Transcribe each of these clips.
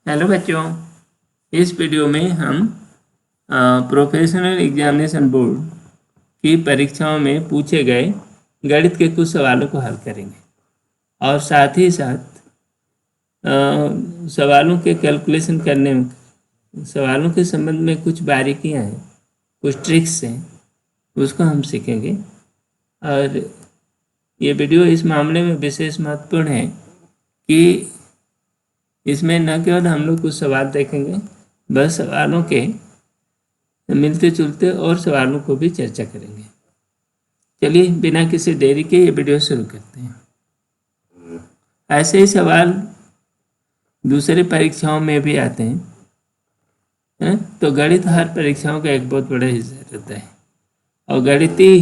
Hello बच्चों, इस video में हम प्रोफेशनल एग्जामिनेशन बोर्ड की परीक्षाओं में पूछे गए गणित के कुछ सवालों को हल करेंगे और साथ ही साथ सवालों के कैलकुलेशन करने में सवालों के संबंध में कुछ बारीकियां हैं, कुछ ट्रिक्स हैं, उसको हम सीखेंगे। और ये वीडियो इस मामले में विशेष महत्वपूर्ण है कि इसमें न केवल हम लोग कुछ सवाल देखेंगे, बस सवालों के मिलते जुलते और सवालों को भी चर्चा करेंगे। चलिए बिना किसी देरी के ये वीडियो शुरू करते हैं। ऐसे ही सवाल दूसरी परीक्षाओं में भी आते हैं, तो गणित हर परीक्षाओं का एक बहुत बड़ा हिस्सा रहता है और गणितीय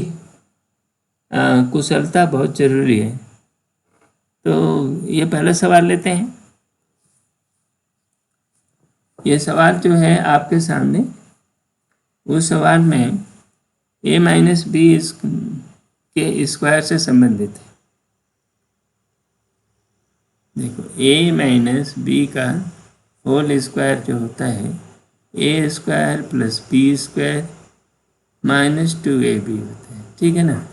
कुशलता बहुत जरूरी है। तो ये पहला सवाल लेते हैं। ये सवाल जो है आपके सामने, उस सवाल में a माइनस बी के स्क्वायर से संबंधित है। देखो, a माइनस बी का होल स्क्वायर जो होता है a square plus b square minus 2ab होता है, ठीक है ना।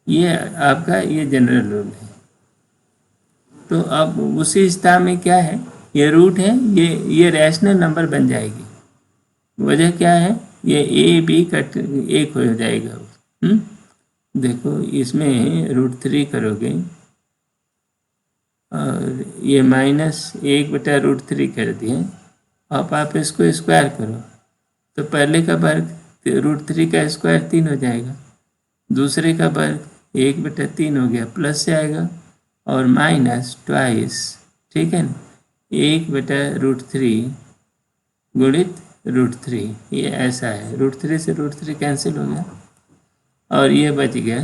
ये आपका ये जनरल रूल है। तो अब उसी स्थान में क्या है, ये रूट है, ये रैशनल नंबर बन जाएगी। वजह क्या है, ये ए बी का एक हो जाएगा। देखो, इसमें √3 करोगे और ये -1/√3 कर दिए। अब आप इसको स्क्वायर करो तो पहले का वर्ग √3 का स्क्वायर 3 हो जाएगा, दूसरे का वर्ग 1/3 हो गया, प्लस से आएगा और माइनस ट्वाइस, ठीक है ना, 1/√3 गुणित √3। ये ऐसा है, √3 से √3 कैंसिल हो गया और ये बच गया,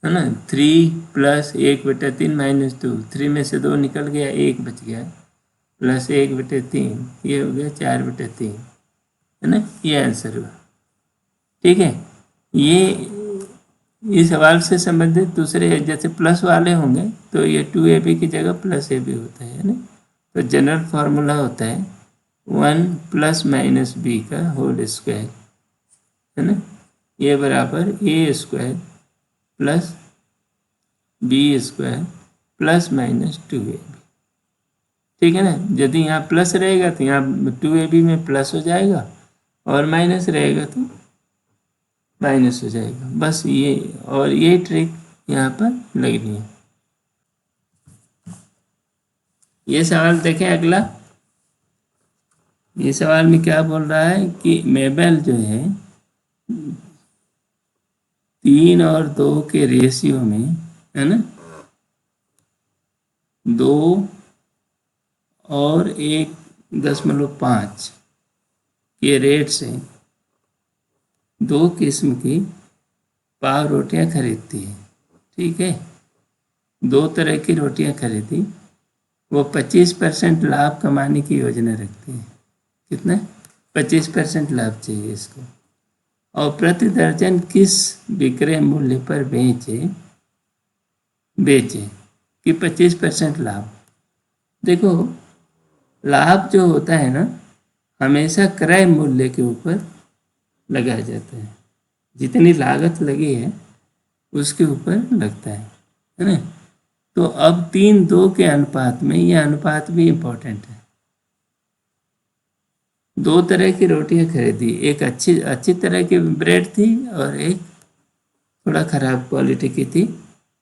है ना, 3 प्लस 1/3 माइनस 2, 3 में से 2 निकल गया, 1 बच गया, प्लस 1/3, ये हो गया 4/3, है ना। ये आंसर हुआ, ठीक है। ये इस सवाल से संबंधित दूसरे जैसे प्लस वाले होंगे तो ये 2ab की जगह +ab होता है ना। तो जनरल फार्मूला होता है 1 प्लस माइनस बी का होल स्क्वायर, है ना, ये बराबर a square plus b square plus minus 2ab, ठीक है ना। यदि यहाँ प्लस रहेगा तो यहाँ 2ab में प्लस हो जाएगा और माइनस रहेगा तो माइनस हो जाएगा। बस ये, और ये ट्रिक यहाँ पर लगनी है। ये सवाल देखें अगला। ये सवाल में क्या बोल रहा है कि मेबल जो है 3 और 2 के रेशियो में, है ना, 2 और 1.5 के रेट से 2 किस्म की पाव रोटियां खरीदती है, ठीक है। 2 तरह की रोटियां खरीदी, वो 25% लाभ कमाने की योजना रखती है। कितना? 25% लाभ चाहिए इसको, और प्रति दर्जन किस विक्रय मूल्य पर बेचे कि 25% लाभ। देखो, लाभ जो होता है ना, हमेशा क्रय मूल्य के ऊपर लगाया जाता है। जितनी लागत लगी है उसके ऊपर लगता है ना। तो अब 3:2 के अनुपात में, यह अनुपात भी इम्पोर्टेंट है। 2 तरह की रोटियां खरीदी, एक अच्छी तरह की ब्रेड थी और एक थोड़ा खराब क्वालिटी की थी,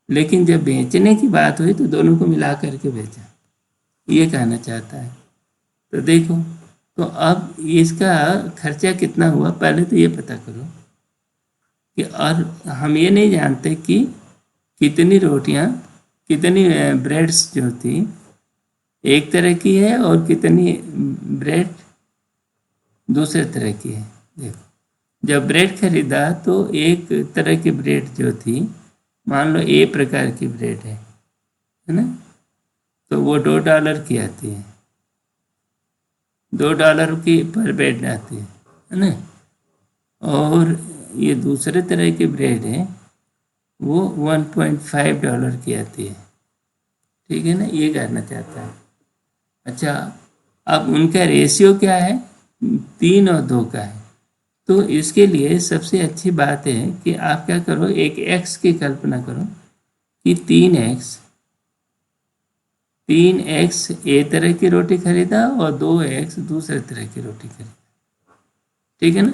लेकिन जब बेचने की बात हुई तो दोनों को मिला करके बेचा, ये कहना चाहता है। तो देखो, तो अब इसका खर्चा कितना हुआ, पहले तो ये पता करो कि, और हम ये नहीं जानते कि कितनी रोटियां, कितनी ब्रेड्स जो थी एक तरह की है और कितनी ब्रेड दूसरे तरह की है। देखो, जब ब्रेड खरीदा तो एक तरह की ब्रेड जो थी, मान लो ए प्रकार की ब्रेड है ना, तो वो $2 की आती है, $2 की पर ब्रेड आती है ना। और ये दूसरे तरह की ब्रेड है, वो $1.5 की आती है, ठीक है ना। ये कहना चाहता है। अच्छा, अब उनका रेशियो क्या है? 3 और 2 का है। तो इसके लिए सबसे अच्छी बात है कि आप क्या करो, एक x की कल्पना करो कि 3x ए तरह की रोटी खरीदा और 2x दूसरे तरह की रोटी खरीदा। ठीक है ना?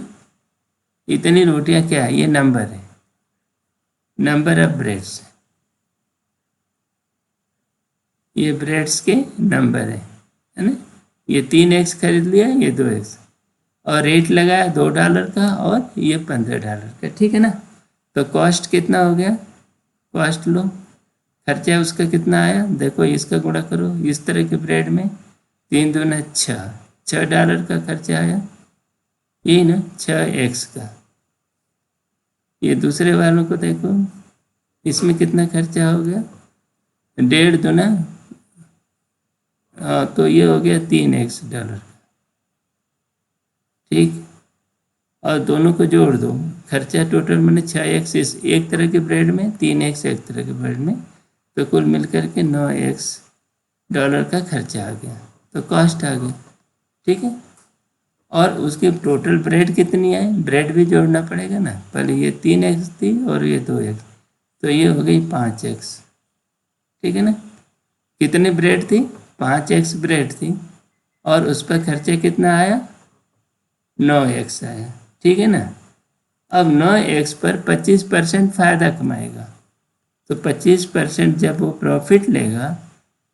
इतनी रोटियां क्या है? ये नंबर है, नंबर ऑफ ब्रेड्स। ये ब्रेड्स के नंबर है ना? ये 3x खरीद लिया, ये 2x, और रेट लगाया $2 का और ये $15 का। ठीक है ना? तो कॉस्ट कितना हो गया? कॉस्ट लो, खर्चा उसका कितना आया, देखो इसका गुणा करो। इस तरह के ब्रेड में 3 दूना 6, $6 का खर्चा आया, ये ना 6x का। ये दूसरे वालों को देखो, इसमें कितना खर्चा हो गया, 1.5 दूना, तो ये हो गया $3x। ठीक, और दोनों को जोड़ दो, खर्चा टोटल मैंने 6x इस एक तरह के ब्रेड में, 3x एक तरह के ब्रेड में, तो कुल मिलकर के $9 का खर्चा आ गया, तो कॉस्ट आ गई। ठीक है, और उसकी टोटल ब्रेड कितनी है, ब्रेड भी जोड़ना पड़ेगा ना। पहले ये 3x थी और ये 2x, तो ये हो गई 5x। ठीक है ना? कितनी ब्रेड थी? 5x ब्रेड थी, और उस पर खर्चा कितना आया? 9x आया। ठीक है ना? अब 9x पर 25% फायदा कमाएगा, तो 25% जब वो प्रॉफिट लेगा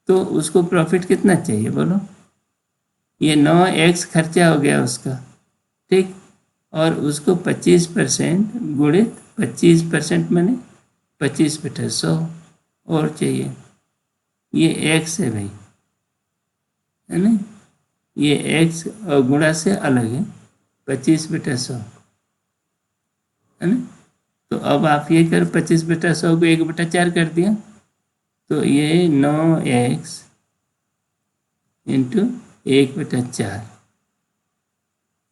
तो उसको प्रॉफिट कितना चाहिए बोलो? ये 9x खर्चा हो गया उसका। ठीक, और उसको 25% गुणित 25% मैंने 25/100 और चाहिए। ये x है भाई, है ना? ये x और गुणा से अलग है, 25/100, है ना? तो अब आप ये कर 25/100 को 1/4 कर दिया, तो ये 9x इंटू 1/4,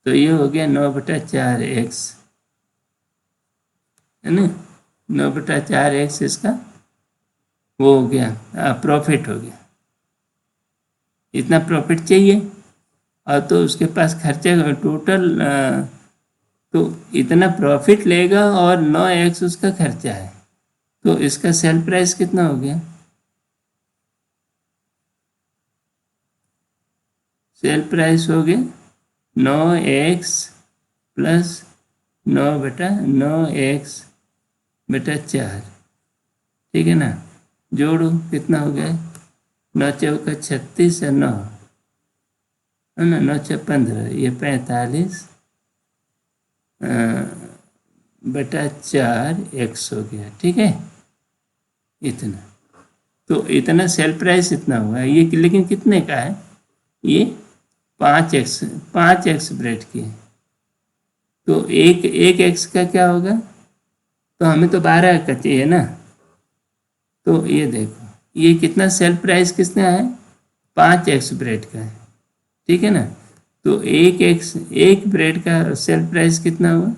तो ये हो गया 9/4x, है ना? 9/4x इसका वो हो गया, प्रॉफिट हो गया। इतना प्रॉफिट चाहिए, और तो उसके पास खर्चे टोटल, तो इतना प्रॉफिट लेगा और 9x उसका खर्चा है, तो इसका सेल प्राइस कितना हो गया? सेल प्राइस हो गया 9x प्लस 9/9x/4। ठीक है ना? जोड़ो, कितना हो गया? 9 चौका 36 और 9, है ना? 9 6 15, ये 45/4x हो गया। ठीक है, इतना। तो इतना सेल प्राइस इतना हुआ ये, लेकिन कितने का है? ये 5x ब्रेड की है, तो एक x का क्या होगा? तो हमें तो 12 का चाहिए ना। तो ये देखो, ये कितना सेल प्राइस कितना है? 5x ब्रेड का है। ठीक है ना? तो एक ब्रेड का सेल प्राइस कितना हुआ?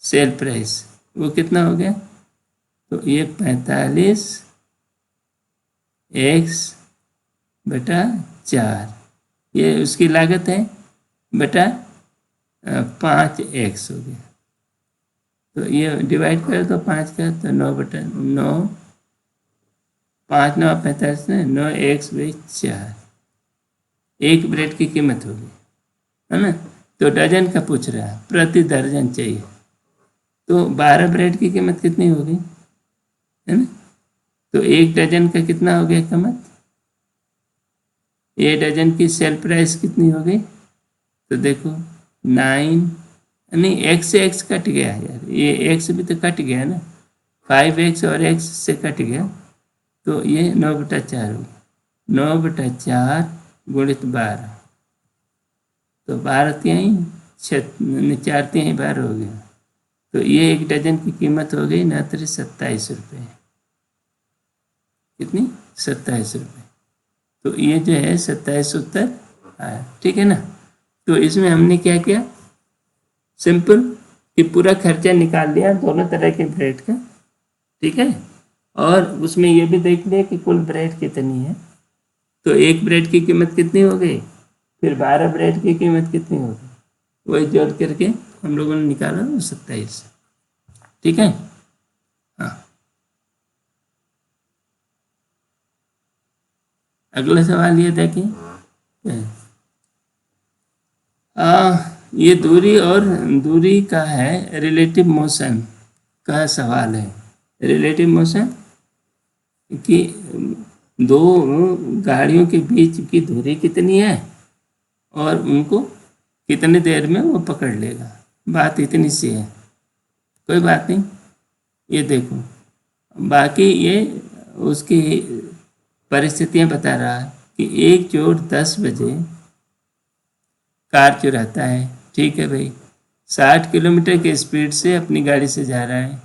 सेल प्राइस वो कितना हो गया? तो ये 45x/4, ये उसकी लागत है, बटा 5x हो गया। तो ये डिवाइड करो तो 5 का, तो 9/9, 5 9 45, 9x/4 एक ब्रेड की कीमत होगी, है ना? तो डजन का पूछ रहा है, प्रति दर्जन चाहिए, तो 12 ब्रेड की कीमत कितनी होगी, है ना? तो एक डजन का कितना हो गया कीमत? ये डजन की सेल प्राइस कितनी हो गई? तो देखो 9, नहीं x से x कट गया यार, ये x भी तो कट गया ना, 5x और x से कट गया, तो ये 9/4 होगा। 9/4 गुणित 12, तो 12 तिहाई 4 तिहाई 12 हो गया, तो ये एक डजन की कीमत हो गई ना 27 रुपये। कितनी? 27 रुपये। तो ये जो है 27 उत्तर आया। ठीक है ना? तो इसमें हमने क्या किया, सिंपल कि पूरा खर्चा निकाल लिया दोनों तरह के ब्रेड का। ठीक है, और उसमें ये भी देख लिया कि कुल ब्रेड कितनी है। तो एक ब्रेड की कीमत कितनी हो गई, फिर 12 ब्रेड की कीमत कितनी होगी, वही जोड़ करके हम लोगों ने निकाला 27। ठीक है। हाँ, अगला सवाल ये देखिए, ये दूरी और दूरी का है, रिलेटिव मोशन का सवाल है। रिलेटिव मोशन कि दो गाड़ियों के बीच की दूरी कितनी है और उनको कितनी देर में वो पकड़ लेगा, बात इतनी सी है, कोई बात नहीं। ये देखो, बाकी ये उसकी परिस्थितियां बता रहा है कि एक चोर 10 बजे कार चुराता है, ठीक है भाई, 60 किलोमीटर की स्पीड से अपनी गाड़ी से जा रहा है।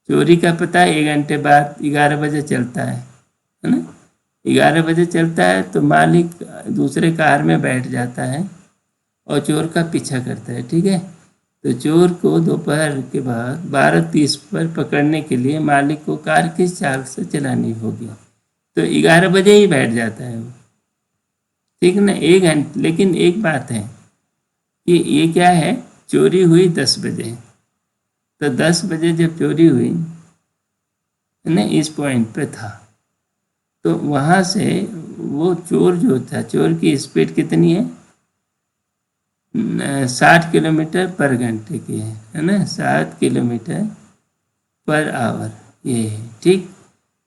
चोरी का पता 1 घंटे बाद 11 बजे चलता है ना, 11 बजे चलता है तो मालिक दूसरे कार में बैठ जाता है और चोर का पीछा करता है, ठीक है। तो चोर को दोपहर के बाद 12:30 पर पकड़ने के लिए मालिक को कार किस चाल से चलानी होगी, तो 11 बजे ही बैठ जाता है वो, ठीक ना, 1 घंटे। लेकिन एक बात है कि ये क्या है, चोरी हुई 10 बजे, तो 10 बजे जब चोरी हुई ना, इस पॉइंट पे था, तो वहाँ से वो चोर जो था, चोर की स्पीड कितनी है, 60 किलोमीटर पर घंटे की है ना, 60 किलोमीटर पर आवर ये है, ठीक।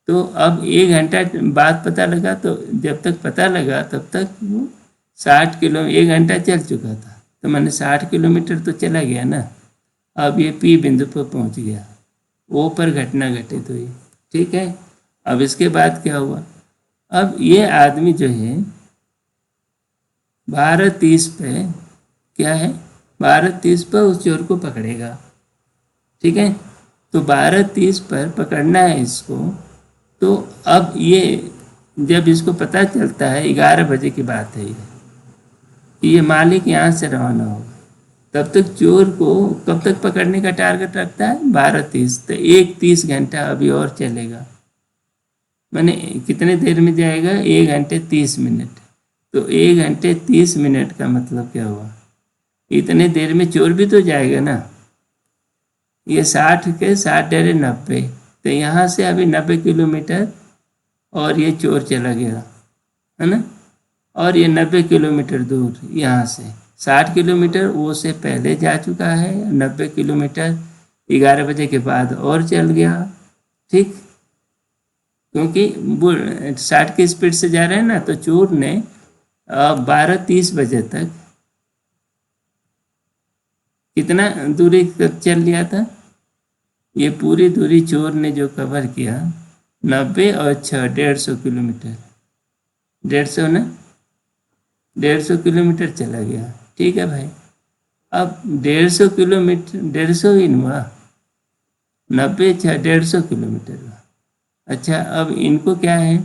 तो अब 1 घंटा बाद पता लगा, तो जब तक पता लगा तब तक वो 1 घंटा चल चुका था, तो मैंने 60 किलोमीटर तो चला गया ना। अब ये पी बिंदु पर पहुंच गया, ओ पर घटना घटित हुई, ठीक है। अब इसके बाद क्या हुआ, अब ये आदमी जो है 12:30 पे क्या है, 12:30 पर उस चोर को पकड़ेगा, ठीक है। तो 12:30 पर पकड़ना है इसको, तो अब ये जब इसको पता चलता है, 11 बजे की बात है ये मालिक यहाँ से रवाना होगा, तब तक चोर को कब तक पकड़ने का टारगेट रखता है, 12:30, तो 30 घंटा अभी और चलेगा, मैंने कितने देर में जाएगा, 1 घंटे 30 मिनट। तो 1 घंटे 30 मिनट का मतलब क्या हुआ, इतने देर में चोर भी तो जाएगा ना। ये 60 के 60 डेरे 90, तो यहाँ से अभी 90 किलोमीटर और ये चोर चला गया है ना, और ये 90 किलोमीटर दूर यहाँ से 60 किलोमीटर वो से पहले जा चुका है, 90 किलोमीटर 11 बजे के बाद और चल गया, ठीक। क्योंकि वो 60 की स्पीड से जा रहे हैं ना, तो चोर ने 12:30 बजे तक कितना दूरी चल लिया था, ये पूरी दूरी चोर ने जो कवर किया 90 और 6 150 किलोमीटर, 150 ना, 150 किलोमीटर चला गया, ठीक है भाई। अब 150 किलोमीटर, 150 ही हुआ, 90 6 150 किलोमीटर हुआ। अच्छा, अब इनको क्या है,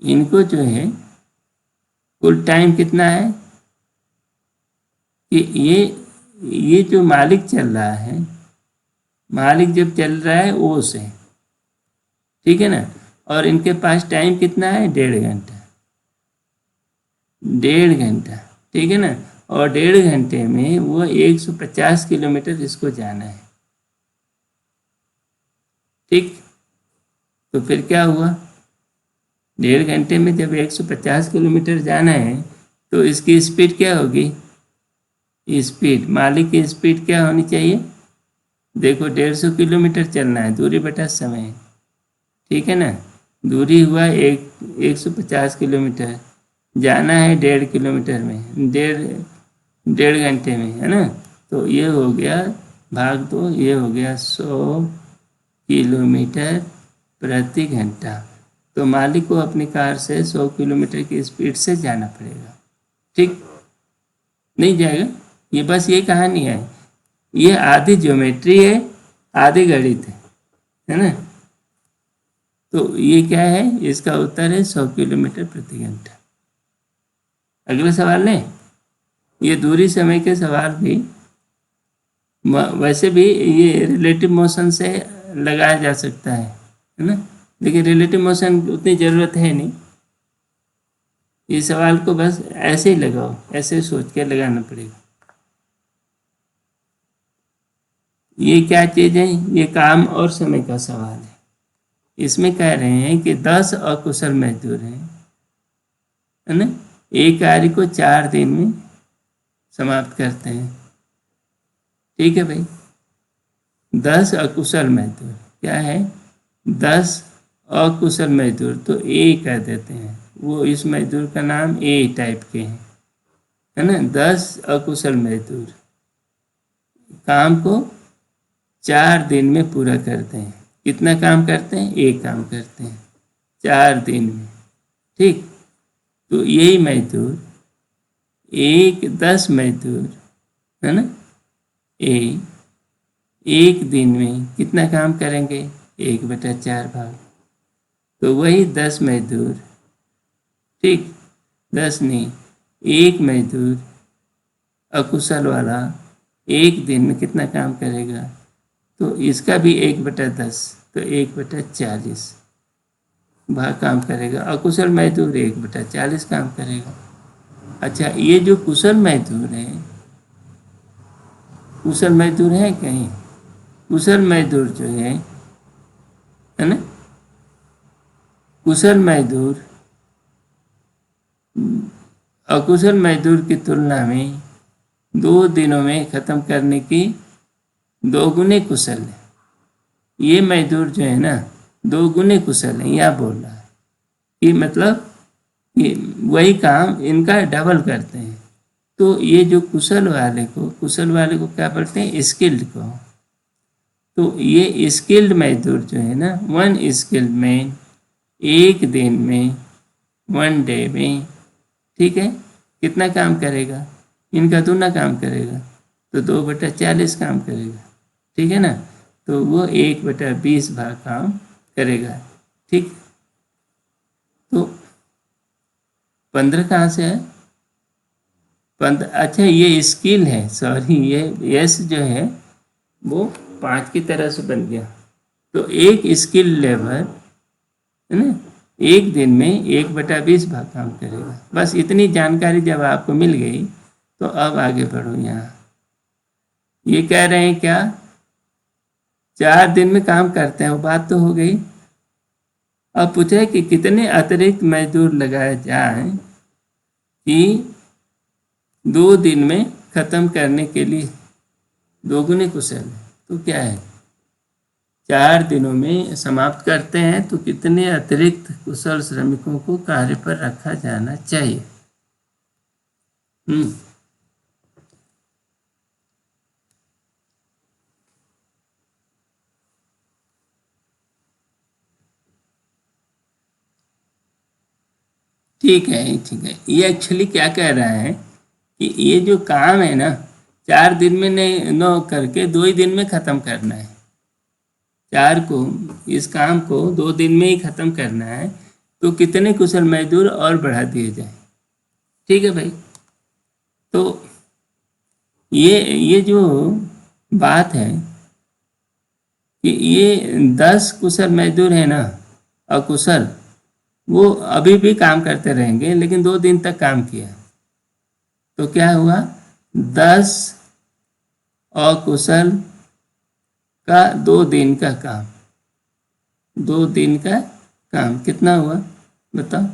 इनको जो है कुल टाइम कितना है कि ये जो मालिक चल रहा है, मालिक जब चल रहा है ओ से, ठीक है ना, और इनके पास टाइम कितना है, 1.5 घंटा, 1.5 घंटा, ठीक है ना, और 1.5 घंटे में वो 150 किलोमीटर इसको जाना है, ठीक। तो फिर क्या हुआ, 1.5 घंटे में जब 150 किलोमीटर जाना है, तो इसकी स्पीड क्या होगी, स्पीड, मालिक की स्पीड क्या होनी चाहिए, देखो 150 किलोमीटर चलना है, दूरी बटा समय, ठीक है ना, दूरी हुआ 150 किलोमीटर, जाना है 1.5 किलोमीटर में, 1.5 घंटे में, है ना। तो ये हो गया भाग दो, ये हो गया 100 किलोमीटर प्रति घंटा। तो मालिक को अपनी कार से 100 किलोमीटर की स्पीड से जाना पड़ेगा, ठीक, नहीं जाएगा। ये बस ये कहानी है, ये आधी ज्योमेट्री है, आधी गणित है ना। तो ये क्या है, इसका उत्तर है 100 किलोमीटर प्रति घंटा। अगला सवाल है, ये दूरी समय के सवाल भी वैसे भी ये रिलेटिव मोशन से लगाया जा सकता है ना। लेकिन रिलेटिव मोशन उतनी ज़रूरत है नहीं। इस सवाल को बस ऐसे ही लगाओ, ऐसे सोच के लगाना पड़ेगा। ये क्या चीज़ है? ये काम और समय का सवाल है। इसमें कह रहे हैं कि 10 अकुशल मजदूर हैं, है ना, एक कार्य को 4 दिन में समाप्त करते हैं। ठीक है भाई, 10 अकुशल मजदूर क्या है? 10 अकुशल मजदूर तो ए कह देते हैं, वो इस मजदूर का नाम ए टाइप के हैं, है ना। 10 अकुशल मजदूर काम को 4 दिन में पूरा करते हैं। कितना काम करते हैं? एक काम करते हैं 4 दिन में। ठीक, तो यही मजदूर एक 10 मजदूर, है ना, एक दिन में कितना काम करेंगे? 1/4 भाग। तो वही 10 मजदूर, ठीक, 10 नहीं, एक मजदूर अकुशल वाला एक दिन में कितना काम करेगा? तो इसका भी 1/10, तो 1/40 भाग काम करेगा। अकुशल मजदूर 1/40 काम करेगा। अच्छा, ये जो कुशल मजदूर हैं, कुशल मजदूर हैं कहीं? कुशल मजदूर जो है ना, कुशल मजदूर अकुशल मजदूर की तुलना में 2 दिनों में ख़त्म करने की दोगुने कुशल है। ये मजदूर जो है ना, 2 गुने कुशल है, यह बोल रहा है कि मतलब ये वही काम इनका डबल करते हैं। तो ये जो कुशल वाले को क्या बोलते हैं? स्किल्ड को। तो ये स्किल्ड मजदूर जो है ना, 1 स्किल्ड मैन एक दिन में, 1 डे में, ठीक है, कितना काम करेगा? इनका दूना काम करेगा, तो 2/40 काम करेगा। ठीक है ना, तो वो 1/20 भाग काम करेगा। ठीक, तो 15 कहाँ से है? 15। अच्छा, ये स्किल है, सॉरी, ये यस जो है वो 5 की तरह से बन गया। तो एक स्किल लेबर, है ना, एक दिन में 1/20 भाग काम करेगा। बस इतनी जानकारी जब आपको मिल गई तो अब आगे बढ़ो। यहाँ ये कह रहे हैं क्या? 4 दिन में काम करते हैं, वो बात तो हो गई। अब पूछे कि कितने अतिरिक्त मजदूर लगाए जाएं कि 2 दिन में खत्म करने के लिए दोगुने कुशल है। तो क्या है? 4 दिनों में समाप्त करते हैं, तो कितने अतिरिक्त कुशल श्रमिकों को कार्य पर रखा जाना चाहिए? ठीक है, ठीक है। ये एक्चुअली क्या कह रहा है कि ये जो काम है ना, 4 दिन में नहीं न करके 2 ही दिन में ख़त्म करना है। 4 को, इस काम को 2 दिन में ही ख़त्म करना है, तो कितने कुशल मजदूर और बढ़ा दिए जाए। ठीक है भाई, तो ये जो बात है कि ये 10 कुशल मजदूर है ना, अकुशल, वो अभी भी काम करते रहेंगे, लेकिन 2 दिन तक काम किया तो क्या हुआ? 10 अकुशल का 2 दिन का काम, 2 दिन का काम कितना हुआ बताओ?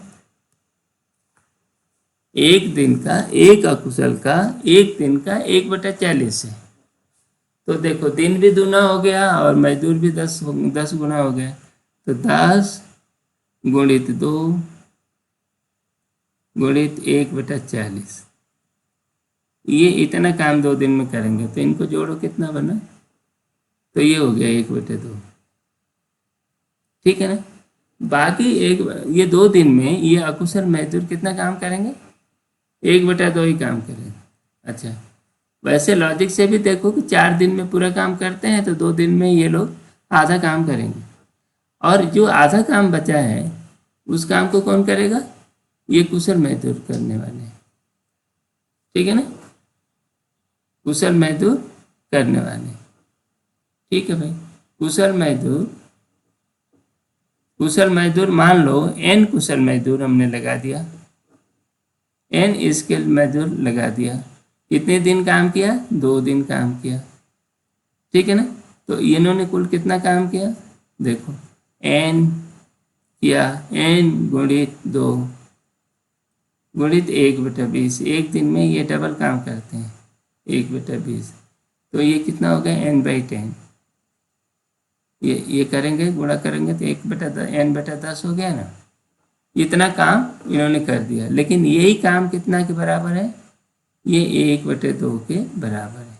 एक दिन का, एक अकुशल का एक दिन का 1/40 है। तो देखो, दिन भी दूना हो गया और मजदूर भी 10 गुना हो गया। तो 10 गुणित 2 गुणित 1/40, ये इतना काम 2 दिन में करेंगे, तो इनको जोड़ो, कितना बना? तो ये हो गया 1/2। ठीक है ना। बाकी ये 2 दिन में ये अकुशल मजदूर कितना काम करेंगे? 1/2 ही काम करेंगे। अच्छा, वैसे लॉजिक से भी देखो कि 4 दिन में पूरा काम करते हैं, तो 2 दिन में ये लोग आधा काम करेंगे, और जो आधा काम बचा है उस काम को कौन करेगा? ये कुशल मजदूर करने वाले हैं। ठीक है ना, कुशल मजदूर करने वाले। ठीक है भाई, कुशल कुशल मजदूर मान लो n कुशल मजदूर हमने लगा दिया, n स्किल मजदूर लगा दिया। कितने दिन काम किया? 2 दिन काम किया, ठीक है ना। तो इन्होंने कुल कितना काम किया? देखो n किया, n गुणित 2 गुणित 1/20। एक दिन में ये डबल काम करते हैं, 1/20। तो ये कितना हो गया? n/10। ये करेंगे, गुणा करेंगे तो 1/n/10 हो गया ना। इतना काम इन्होंने कर दिया, लेकिन यही काम कितना के बराबर है? ये 1/2 के बराबर है,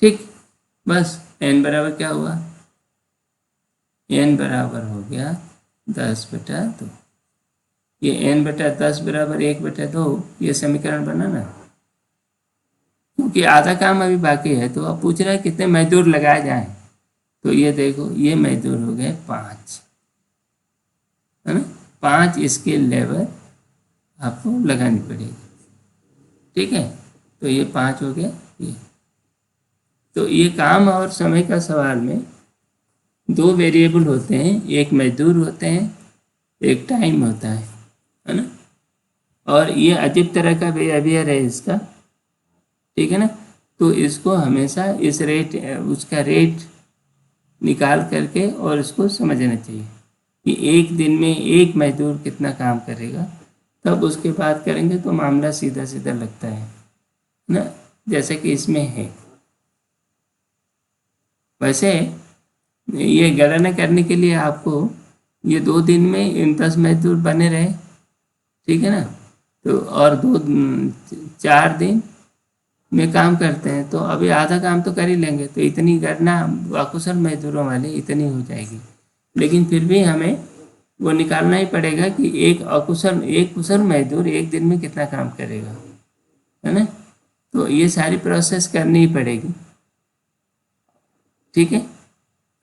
ठीक। बस n बराबर क्या हुआ? n बराबर हो गया 10/2। ये n/10 बराबर 1/2, ये समीकरण बना ना। क्योंकि आधा काम अभी बाकी है, तो अब पूछ रहा है कितने मजदूर लगाए जाएं। तो ये देखो, ये मजदूर हो गए 5, है ना। 5 इसके लेबर आपको लगानी पड़ेगी, ठीक है। तो ये 5 हो गया ये। तो ये काम और समय का सवाल में 2 वेरिएबल होते हैं, एक मजदूर होते हैं, एक टाइम होता है ना। और ये अजीब तरह का बिहेवियर है इसका, ठीक है ना। तो इसको हमेशा इस रेट, उसका रेट निकाल करके और इसको समझना चाहिए कि एक दिन में एक मजदूर कितना काम करेगा, तब उसके बाद करेंगे तो मामला सीधा सीधा लगता है ना, जैसे कि इसमें है। वैसे ये गणना करने के लिए आपको ये 2 दिन में इन 10 मजदूर बने रहे, ठीक है ना। तो और 4 दिन में काम करते हैं, तो अभी आधा काम तो कर ही लेंगे, तो इतनी गणना अकुशल मजदूरों वाली इतनी हो जाएगी। लेकिन फिर भी हमें वो निकालना ही पड़ेगा कि एक कुशल मजदूर एक दिन में कितना काम करेगा, है ना। तो ये सारी प्रोसेस करनी ही पड़ेगी, ठीक है।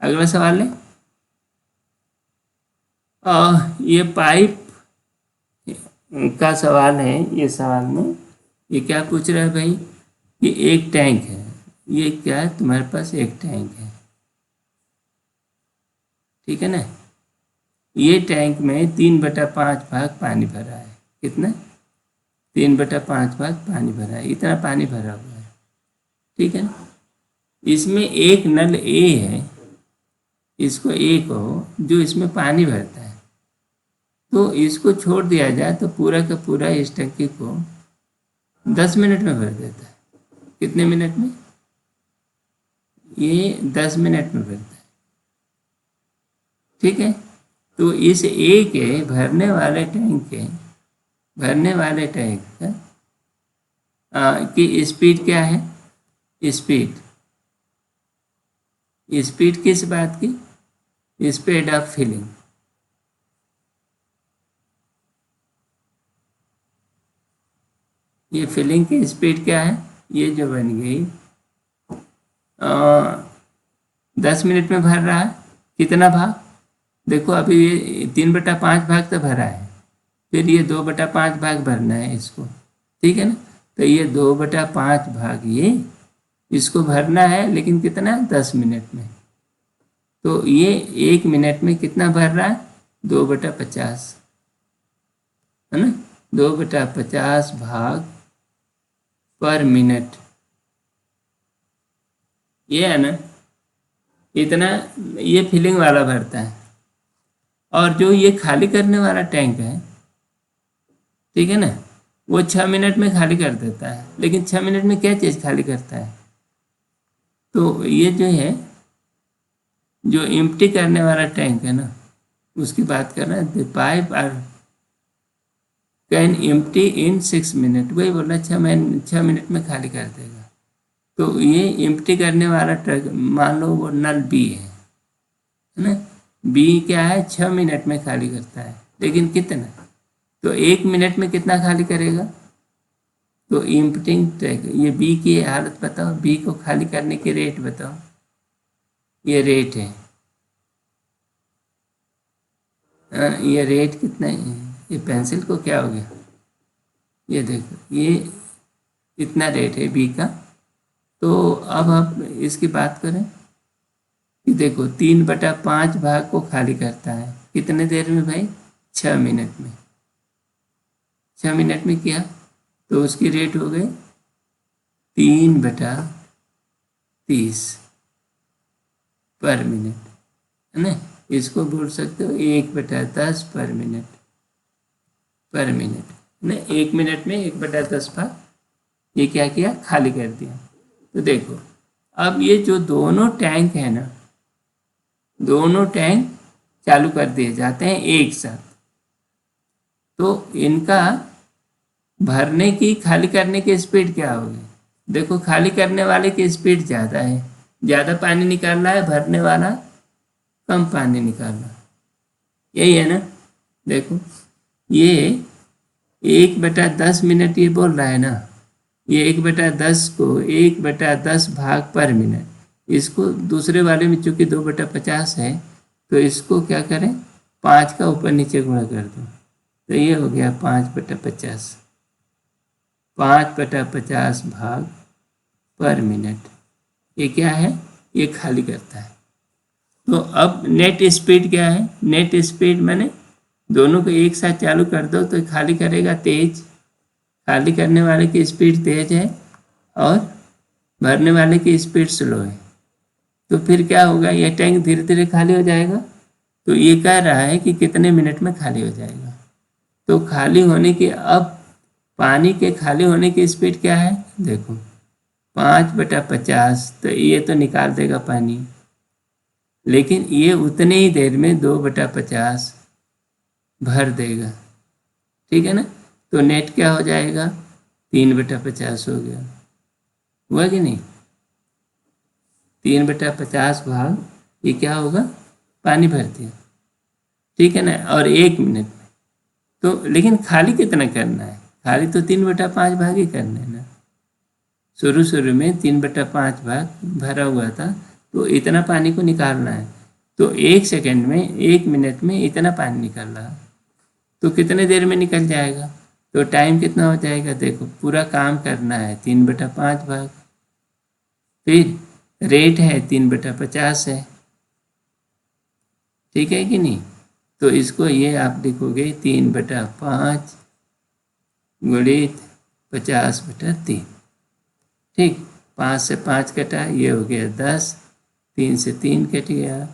अगला सवाल है, ये पाइप का सवाल है। ये सवाल में ये क्या पूछ रहा है भाई, कि एक टैंक है, ये क्या है तुम्हारे पास? एक टैंक है, ठीक है ना। ये टैंक में 3/5 भाग पानी भरा है। कितना? 3/5 भाग पानी भरा है, इतना पानी भरा हुआ है, ठीक है ना। इसमें एक नल ए है, इसको ए कहो, जो इसमें पानी भरता है। तो इसको छोड़ दिया जाए तो पूरा का पूरा इस टंकी को 10 मिनट में भर देता है। कितने मिनट में? ये 10 मिनट में भरता है, ठीक है। तो इस ए के भरने वाले टैंक की स्पीड क्या है? स्पीड किस बात की? Speed of filling. ये फिलिंग की स्पीड क्या है? ये जो बन गई 10 मिनट में भर रहा है। कितना भाग? देखो अभी ये 3/5 भाग तो भरा है, फिर ये 2/5 भाग भरना है इसको, ठीक है ना। तो ये 2/5 भाग ये इसको भरना है, लेकिन कितना? 10 मिनट में। तो ये 1 मिनट में कितना भर रहा है? 2/50, है ना। 2/50 भाग पर मिनट, ये है ना। इतना ये फिलिंग वाला भरता है। और जो ये खाली करने वाला टैंक है, ठीक है ना, वो 6 मिनट में खाली कर देता है। लेकिन 6 मिनट में क्या चीज़ खाली करता है? तो ये जो है, जो एम्प्टी करने वाला टैंक है ना, उसकी बात कर रहे हैं। The pipe are can empty in 6 minute. वही बोल रहा है 6 मिनट में खाली कर देगा। तो ये एम्प्टी करने वाला ट्रक, मान लो वो नल बी है ना। बी क्या है? 6 मिनट में खाली करता है, लेकिन कितना? तो 1 मिनट में कितना खाली करेगा? तो एम्प्टिंग ट्रैक, ये बी की हालत बताओ, बी को खाली करने की रेट बताओ। ये रेट है, ये रेट कितना है? ये पेंसिल को क्या हो गया? ये देखो, ये इतना रेट है बी का। तो अब आप इसकी बात करें कि कि देखो 3/5 भाग को खाली करता है कितने देर में भाई? 6 मिनट में। 6 मिनट में किया तो उसकी रेट हो गई 3/30 पर मिनट, है ना। इसको बोल सकते हो 1/10 पर मिनट, पर मिनट, है ना। 1 मिनट में 1/10 भाग ये क्या किया? खाली कर दिया। तो देखो अब ये जो दोनों टैंक है ना, दोनों टैंक चालू कर दिए जाते हैं एक साथ, तो इनका भरने की, खाली करने की स्पीड क्या होगी? देखो खाली करने वाले की स्पीड ज़्यादा है, ज़्यादा पानी निकाल रहा है, भरने वाला कम पानी निकाल रहा है, यही है ना। देखो ये 1/10 मिनट ये बोल रहा है ना, ये 1/10 को 1/10 भाग पर मिनट, इसको दूसरे वाले में चूंकि 2/50 है तो इसको क्या करें? 5 का ऊपर नीचे गुणा कर दो, तो ये हो गया 5/50, 5/50 भाग पर मिनट। ये क्या है? ये खाली करता है। तो अब नेट स्पीड क्या है? नेट स्पीड मैंने दोनों को एक साथ चालू कर दो तो खाली करेगा तेज, खाली करने वाले की स्पीड तेज है और भरने वाले की स्पीड स्लो है, तो फिर क्या होगा? ये टैंक धीरे धीरे खाली हो जाएगा। तो ये कह रहा है कि कितने मिनट में खाली हो जाएगा। तो खाली होने की, अब पानी के खाली होने की स्पीड क्या है? देखो 5/50, तो ये तो निकाल देगा पानी, लेकिन ये उतने ही देर में 2/50 भर देगा, ठीक है ना। तो नेट क्या हो जाएगा? 3/50 हो गया, हुआ कि नहीं? 3/50 भाग ये क्या होगा? पानी भर दिया, ठीक है ना। और 1 मिनट में तो, लेकिन खाली कितना करना है? खाली तो 3/5 भाग ही करना है ना। शुरू शुरू में 3/5 भाग भरा हुआ था, तो इतना पानी को निकालना है। तो 1 सेकेंड में, 1 मिनट में इतना पानी निकल रहा, तो कितने देर में निकल जाएगा? तो टाइम कितना हो जाएगा? देखो पूरा काम करना है 3/5 भाग, फिर रेट है 3/50 है, ठीक है कि नहीं। तो इसको ये आप लिखोगे 3/5 गुणित 50/3, ठीक। 5 से 5 कटा, ये हो गया 10, 3 से 3 कट गया,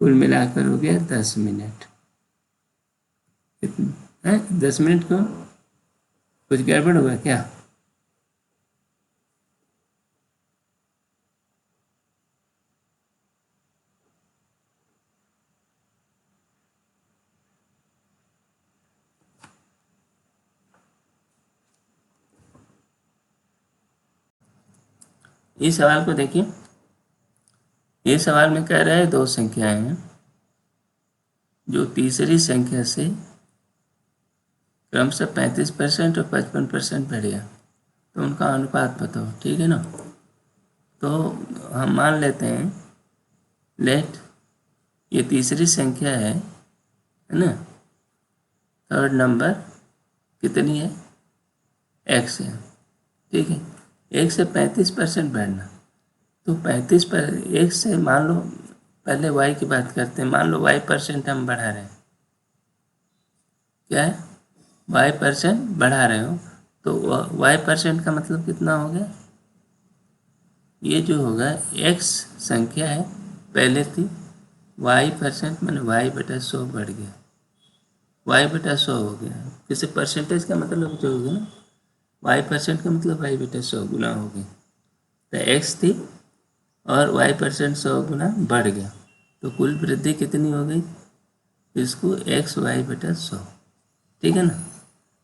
कुल मिलाकर हो गया 10 मिनट। 10 मिनट को कुछ गड़बड़ हुआ क्या? इस सवाल को देखिए, ये सवाल में कह रहा है दो संख्याएं हैं जो तीसरी संख्या से क्रमशः 35% और 55% बढ़ गया, तो उनका अनुपात बताओ, ठीक है ना। तो हम मान लेते हैं, लेट ये तीसरी संख्या है ना, थर्ड नंबर कितनी है? x है, ठीक है। 1 से 35% बढ़ना, तो 35 पर 1 से, मान लो पहले y की बात करते हैं, मान लो y% हम बढ़ा रहे हैं, क्या है? y% बढ़ा रहे हो, तो y% का मतलब कितना हो गया? ये जो होगा x संख्या है, पहले थी y% मैंने y/100 बढ़ गया, y/100 हो गया। किसी परसेंटेज का मतलब जो होगा ना, y% का मतलब y/100 गुना हो गया। तो x थी और y% 100 गुना बढ़ गया, तो कुल वृद्धि कितनी हो गई? इसको xy/100, ठीक है ना।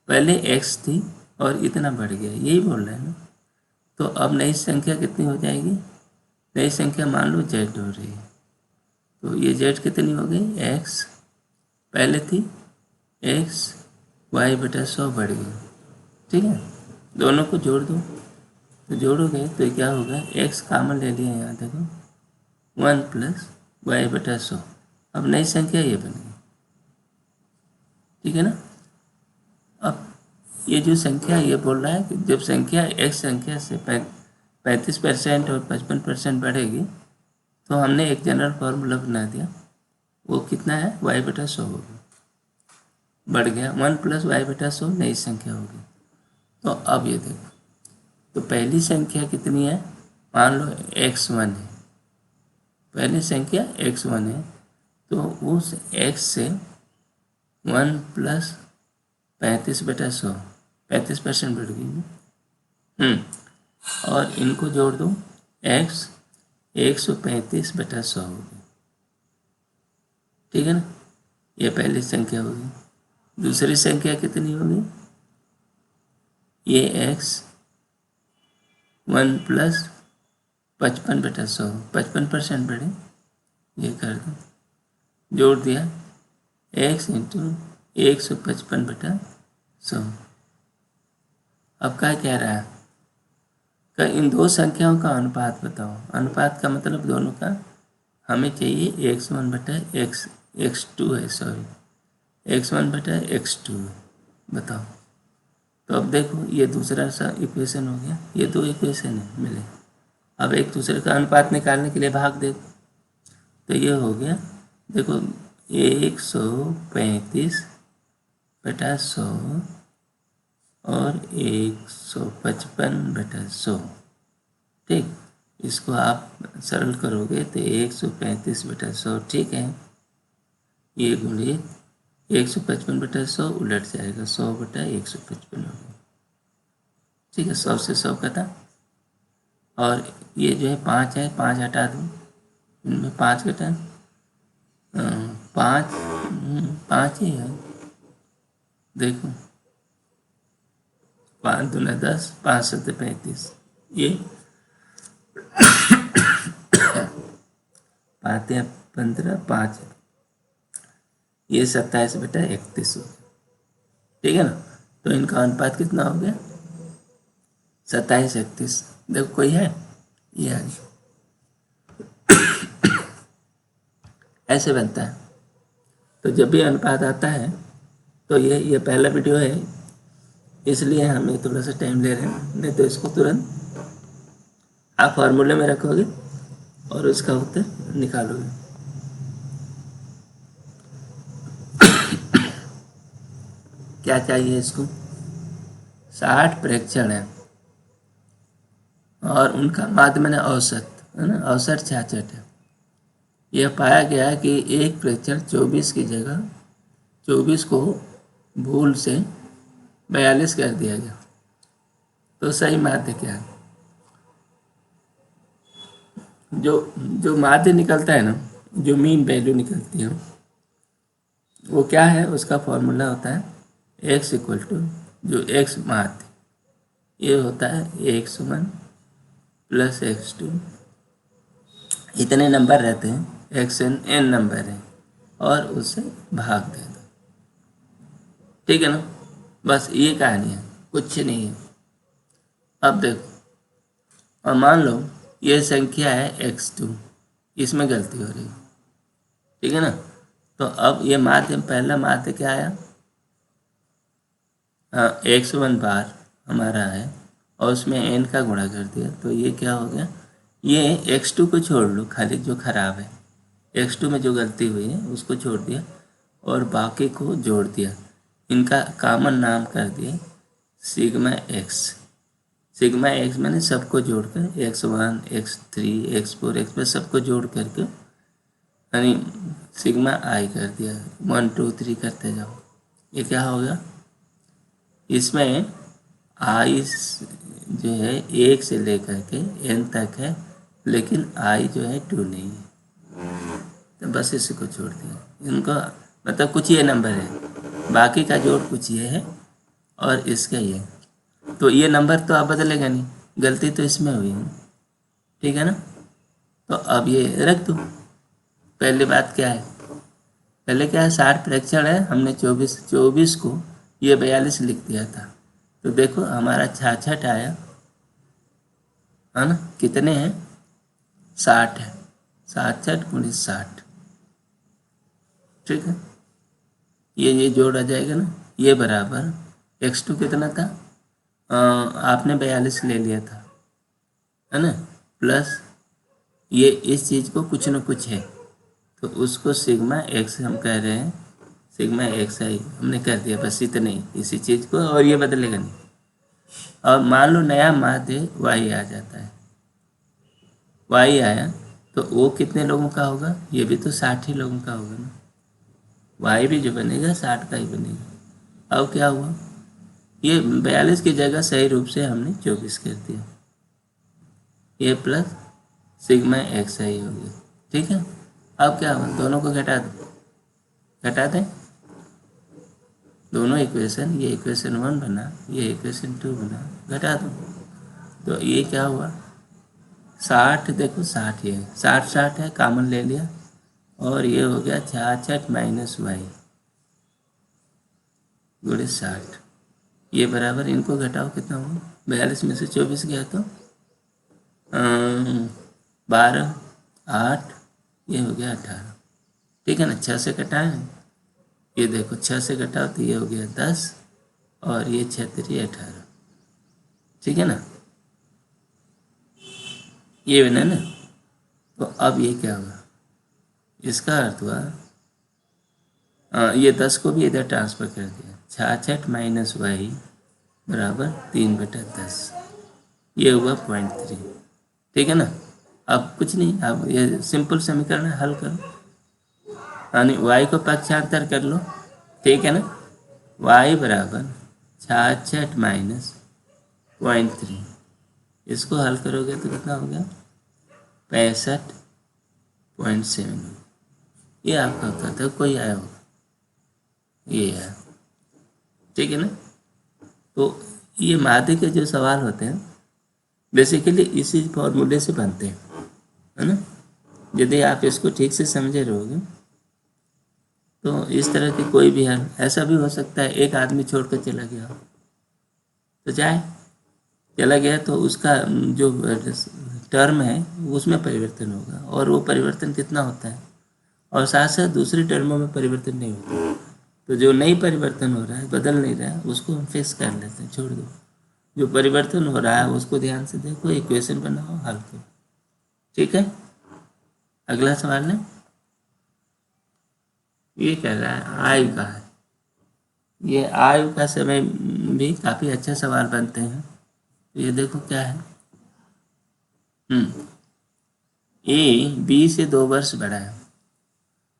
पहले x थी और इतना बढ़ गया, यही बोल रहे हैं ना। तो अब नई संख्या कितनी हो जाएगी? नई संख्या मान लो z हो रही है, तो ये z कितनी हो गई? x, पहले थी x, y/100 बढ़ गई, ठीक है। दोनों को जोड़ दो, तो जोड़ोगे तो क्या होगा? x कॉमन ले लिया यहाँ, देखो 1 + y/100, अब नई संख्या ये बन गई, ठीक है ना। अब ये जो संख्या ये बोल रहा है कि जब संख्या x संख्या से 35% और 55% बढ़ेगी, तो हमने एक जनरल फार्मूला बना दिया, वो कितना है, y/100 होगी, बढ़ गया 1 + y/100 नई संख्या होगी। तो अब ये देखो, तो पहली संख्या कितनी है, मान लो x1 है, पहली संख्या x1 है, तो उस x से 1 + 35/100, 35% बढ़ गई। और इनको जोड़ दो, x 135/100 होगी, ठीक है ना, ये पहली संख्या होगी। दूसरी संख्या कितनी होगी, ये x 1 + 55/100, 55% बढ़े, ये कर दो, जोड़ दिया x × 155/100। अब क्या कह रहा है कि इन दो संख्याओं का अनुपात बताओ। अनुपात का मतलब दोनों का हमें चाहिए x1/x2 है, सॉरी x1/x2 बताओ। तो अब देखो, ये दूसरा सा इक्वेशन हो गया, ये दो इक्वेशन है मिले। अब एक दूसरे का अनुपात निकालने के लिए भाग दे, तो ये हो गया, देखो 135/100 और 155/100, ठीक। इसको आप सरल करोगे तो 135/100, ठीक है, ये गुणे 155/100 उलट जाएगा, 100/155 होगा, ठीक है, 100 से 100 कटा। और ये जो है 5 है, 5 हटा दो, इनमें 5 कटा, 5 5 ही है, देखो 5 दूना 10, 5 7 35, ये 5 15, 5 ये 27/31 हो गया, ठीक है ना। तो इनका अनुपात कितना हो गया, 27/31। देखो कोई है, ये आ गया, ऐसे बनता है। तो जब भी अनुपात आता है, तो ये पहला वीडियो है, इसलिए हमें थोड़ा सा टाइम ले रहे हैं, नहीं तो इसको तुरंत आप फार्मूले में रखोगे और उसका उत्तर निकालोगे। क्या चाहिए इसको, 60 प्रेक्षण है और उनका माध्य मैंने औसत है ना, औसत 66 है। यह पाया गया कि एक प्रेक्षण 24 की जगह 24 को भूल से 42 कर दिया गया। तो सही माध्य क्या है, जो माध्य निकलता है ना, जो मीन वैल्यू निकलती है, वो क्या है, उसका फॉर्मूला होता है x = जो x माध्य, ये होता है x1 + x2, इतने नंबर रहते हैं, xn n नंबर है, और उससे भाग दे दो, ठीक है ना। बस ये कहानी है, कुछ नहीं है। अब देखो, और मान लो ये संख्या है x2, इसमें गलती हो रही है, ठीक है ना। तो अब ये माध्य, पहला माध्य क्या आया, x1 बार हमारा है, और उसमें n का गुणा कर दिया, तो ये क्या हो गया, ये x2 को छोड़ लो, खाली जो खराब है, x2 में जो गलती हुई है उसको छोड़ दिया और बाकी को जोड़ दिया, इनका कॉमन नाम कर दिया सिग्मा x। सिग्मा x मैंने सबको जोड़कर x1 x3 x4 x5 सबको जोड़ करके यानी सिग्मा i कर दिया, 1 2 3 करते जाओ। ये क्या हो गया, इसमें i जो है 1 से लेकर के n तक है, लेकिन i जो है 2 नहीं है, तो बस इसी को छोड़ दिया। इनका मतलब कुछ ये नंबर है, बाकी का जोड़ कुछ ये है और इसका ये, तो ये नंबर तो आप बदलेगा नहीं, गलती तो इसमें हुई है, ठीक है ना। तो अब ये रख दो। पहली बात क्या है, पहले क्या है, 60 प्रेक्षण है, हमने 24 को ये 42 लिख दिया था, तो देखो हमारा 66 आया है ना, कितने हैं, 60 है, 66 × 60, ठीक है। ये जोड़ा जाएगा ना, ये बराबर x2 कितना था, आपने 42 ले लिया था, है ना, प्लस ये इस चीज़ को कुछ न कुछ है, तो उसको सिग्मा एक्स हम कह रहे हैं, सिग्मा एक्स आई हमने कर दिया, बस इतना ही, इसी चीज़ को, और ये बदलेगा नहीं। और मान लो नया माध्य वाई आ जाता है, वाई आया तो वो कितने लोगों का होगा, ये भी तो 60 ही लोगों का होगा ना, वाई भी जो बनेगा 60 का ही बनेगा। अब क्या हुआ, ये 42 की जगह सही रूप से हमने 24 कर दिया, ये प्लस सिग्मा एक्स आई हो गया, ठीक है। अब क्या हुआ, दोनों को घटा दो, घटा दें दोनों इक्वेशन, ये इक्वेशन 1 बना, ये इक्वेशन 2 बना, घटा दो तो ये क्या हुआ 60, देखो 60 ये 60 है, कॉमन ले लिया, और ये हो गया 66 माइनस वाई गुणे 60, ये बराबर, इनको घटाओ कितना हुआ, 42 में से 24 गया तो 12, 8, ये हो गया 18, ठीक है ना। 6 से कटाएं, ये देखो 6 से घटाओ तो ये हो गया 10, और ये 6 3 18, ठीक है ना, ये बना ना। तो अब ये क्या हुआ, इसका अर्थ हुआ ये 10 को भी इधर ट्रांसफर कर दिया, 66 माइनस वाई बराबर 3/10, ये हुआ 0.3, ठीक है ना। अब कुछ नहीं, अब ये सिंपल समीकरण है, हल करो, यानी वाई को पक्षांतर कर लो, ठीक है ना। वाई बराबर 66 माइनस 0.3, इसको हल करोगे तो कितना हो गया 65.7, ये आपका उत्तर था, कोई आया होगा, ये है, ठीक है ना। तो ये माध्य के जो सवाल होते हैं बेसिकली इसी फॉर्मूले से बनते हैं, है ना। यदि आप इसको ठीक से समझे रहोगे तो इस तरह की कोई भी हल, ऐसा भी हो सकता है एक आदमी छोड़कर चला गया हो, तो जाए चला गया तो उसका जो टर्म है उसमें परिवर्तन होगा, और वो परिवर्तन कितना होता है, और साथ साथ दूसरी टर्मों में परिवर्तन नहीं होता, तो जो नई परिवर्तन हो रहा है, बदल नहीं रहा है, उसको हम फिक्स कर लेते हैं, छोड़ दो। जो परिवर्तन हो रहा है उसको ध्यान से देखो, इक्वेशन बनाओ, हल करो, ठीक है। अगला सवाल है, ये कह रहा है आयु का है, ये आयु का समय भी काफ़ी अच्छा सवाल बनते हैं, तो ये देखो क्या है, ए बी से 2 वर्ष बड़ा है,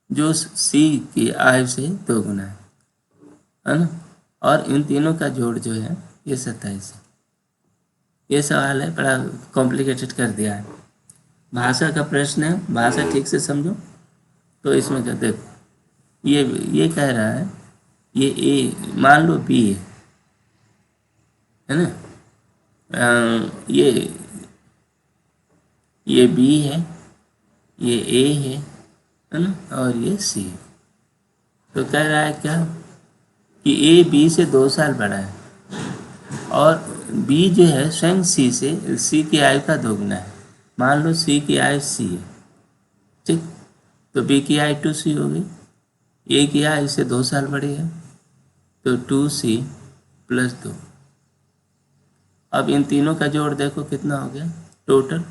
जो सी की आयु से 2 गुना है ना, और इन तीनों का जोड़ जो है ये 27 है। ये सवाल है, बड़ा कॉम्प्लिकेटेड कर दिया है, भाषा का प्रश्न है, भाषा ठीक से समझो। तो इसमें क्या देखो, ये कह रहा है, ये ए मान लो बी है ना, ये बी है, ये ए है ना, और ये सी है। तो कह रहा है क्या कि ए बी से 2 साल बड़ा है, और बी जो है स्वयं सी की आयु का दोगुना है, मान लो सी की आयु सी है, ठीक, तो बी की आयु 2C हो गई, ए की आयु से 2 साल बड़ी है, तो 2C + 2। अब इन तीनों का जोड़ देखो कितना हो गया टोटल,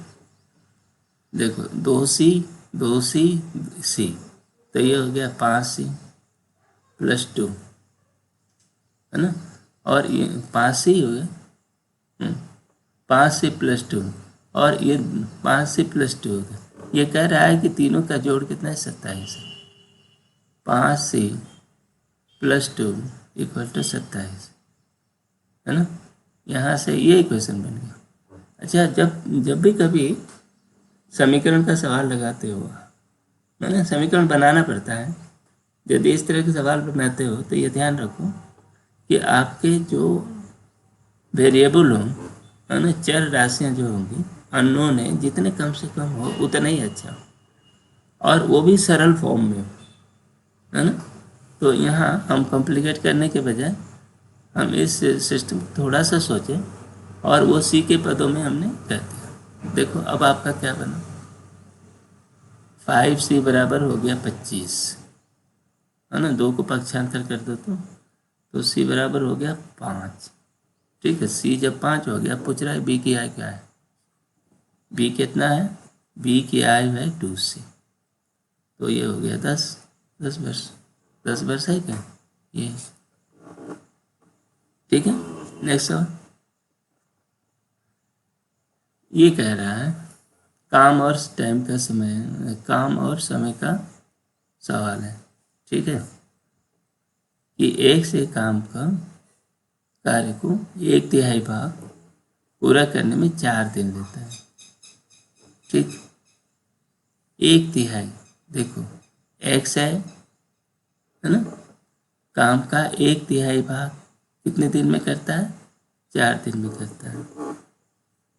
देखो 2C 2C C, तो ये हो गया 5C + 2, है ना, और ये 5C हो गया, 5C + 2, और ये 5C + 2 हो गया। ये कह रहा है कि तीनों का जोड़ कितना है 27 है, 5C + 2 = 27, है ना। यहाँ से ये इक्वेशन बन गया। अच्छा, जब भी कभी समीकरण का सवाल लगाते हो, है ना, समीकरण बनाना पड़ता है, यदि इस तरह के सवाल बनाते हो तो ये ध्यान रखो कि आपके जो वेरिएबल हों, है ना, चर राशियाँ जो होंगी, अननोन है, जितने कम से कम हो उतना ही अच्छा हो, और वो भी सरल फॉर्म में हो, है ना। तो यहाँ हम कॉम्प्लिकेट करने के बजाय हम इस सिस्टम को थोड़ा सा सोचें, और वो सी के पदों में हमने कर दिया। देखो अब आपका क्या बना, 5C बराबर हो गया 25, है ना, 2 को पक्षांतर कर दो तो C बराबर हो गया 5, ठीक है। C जब 5 हो गया, पूछ रहा है बी की आय क्या है, बी कितना है बी की आयु है 2 से, तो ये हो गया 10 वर्ष। 10 वर्ष है क्या ये? ठीक है। नेक्स्ट सवाल, ये कह रहा है काम और टाइम का समय, काम और समय का सवाल है। ठीक है, कि एक से काम का कार्य को 1/3 भाग पूरा करने में 4 दिन लेता है। ठीक, 1/3 देखो एक्स है ना, काम का 1/3 भाग कितने दिन में करता है? 4 दिन में करता है।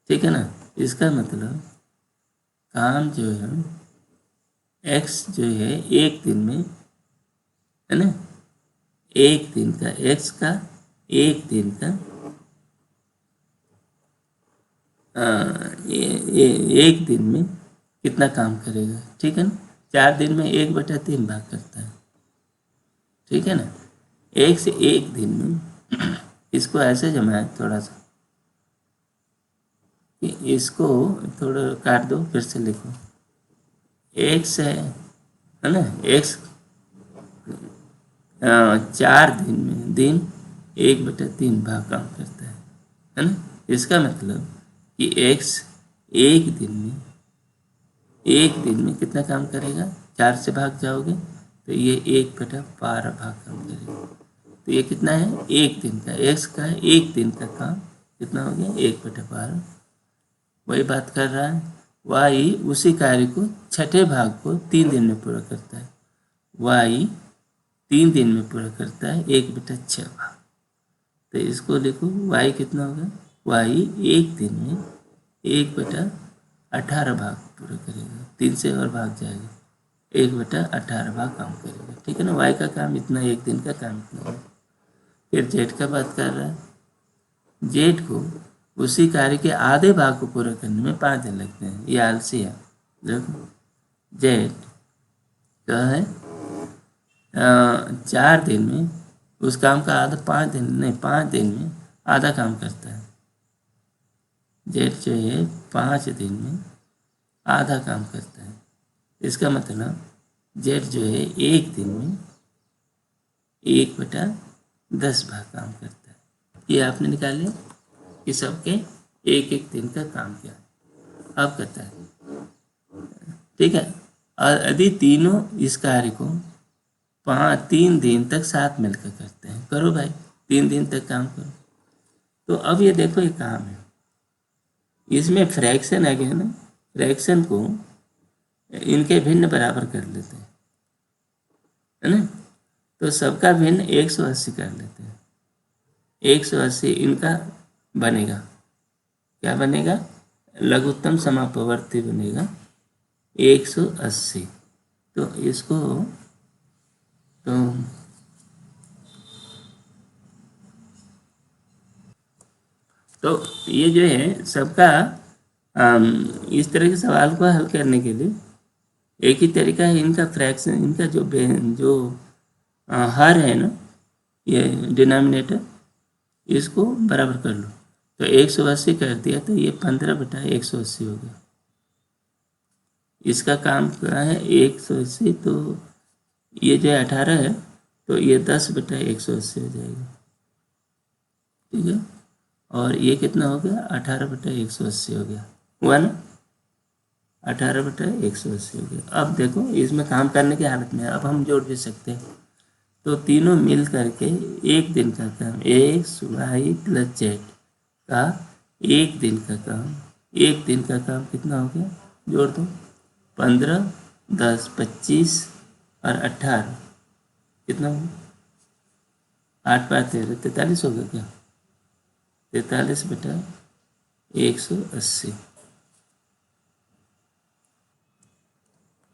ठीक है ना, इसका मतलब काम जो है एक्स जो है 1 दिन में, है ना, 1 दिन का एक्स का 1 दिन का एक दिन में कितना काम करेगा? ठीक है ना, 4 दिन में 1/3 भाग करता है। ठीक है ना, 1 से 1 दिन में इसको ऐसे जमाए थोड़ा सा, कि इसको थोड़ा काट दो, फिर से लिखो। एक्स है ना, एक्स 4 दिन में दिन 1/3 भाग काम करता है ना। इसका मतलब कि एक्स एक दिन में कितना काम करेगा? 4 से भाग जाओगे तो ये 1/12 भाग काम करेगा। तो ये कितना है? 1 दिन का, एक्स का 1 दिन का काम कितना हो गया? 1/12। वही बात कर रहा है, वाई उसी कार्य को छठे भाग को 3 दिन में पूरा करता है। वाई 3 दिन में पूरा करता है 1/6 भाग। तो इसको लिखो, वाई कितना होगा? वाई 1 दिन में 1/18 भाग पूरा करेगा, 3 से और भाग जाएगा, 1/18 भाग काम करेगा। ठीक है ना, वाई का काम इतना, 1 दिन का काम इतना है। फिर जेड का बात कर रहा है, जेड को उसी कार्य के आधे भाग को पूरा करने में 5 दिन लगते हैं। ये आलसी है। देखो जेड क्या है, 4 दिन में उस काम का आधा, 5 दिन नहीं, 5 दिन में आधा काम करता है। जेड जो है 5 दिन में आधा काम करता है। इसका मतलब जेड जो है 1 दिन में 1/10 भाग काम करता है। ये आपने निकाले कि सबके 1-1 दिन का काम क्या है, अब करता है। ठीक है, और यदि तीनों इस कार्य को 3 दिन तक साथ मिलकर करते हैं, करो भाई, 3 दिन तक काम करो। तो अब ये देखो, ये काम है, इसमें फ्रैक्शन आ गया ना, फ्रैक्शन को इनके भिन्न बराबर कर लेते हैं, है ना। तो सबका भिन्न 180 कर लेते हैं। 180 इनका बनेगा, क्या बनेगा? लघुत्तम समापवर्ती बनेगा 180। तो इसको तो ये जो है सबका इस तरह के सवाल को हल करने के लिए एक ही तरीका है, इनका फ्रैक्शन, इनका जो हर है ना, ये डिनोमिनेटर, इसको बराबर कर लो। तो 180 कर दिया तो ये 15/180 हो गया। इसका काम क्या है? 180, तो ये जो 18 है, तो ये 10/180 हो जाएगा। ठीक है, और ये कितना हो गया? 18/180 हो गया, हुआ ना, 18/180 हो गया। अब देखो, इसमें काम करने की हालत में अब हम जोड़ भी सकते हैं। तो तीनों मिल करके 1 दिन का काम, एक्स वाई प्लस जेड का 1 दिन का काम, 1 दिन का काम कितना हो गया? जोड़ दो, 15, 10, 25 और 18 कितना हो गया? 8×5 = 43 हो गया क्या? 43/180।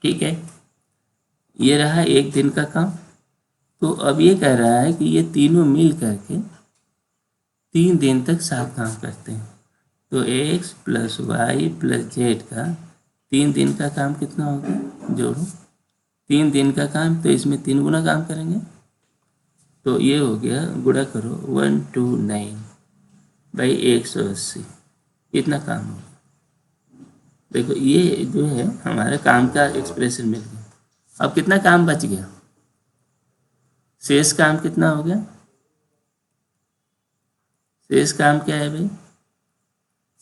ठीक है, ये रहा 1 दिन का काम। तो अब ये कह रहा है कि ये तीनों मिल करके 3 दिन तक साथ काम करते हैं। तो x plus y plus z का 3 दिन का काम कितना होगा? जोड़ो, 3 दिन का काम, तो इसमें 3 गुना काम करेंगे, तो ये हो गया, गुणा करो, 129/180, इतना काम होगा। देखो ये जो है हमारे काम का एक्सप्रेशन मिल गया। अब कितना काम बच गया? शेष काम कितना हो गया? शेष काम क्या है भाई?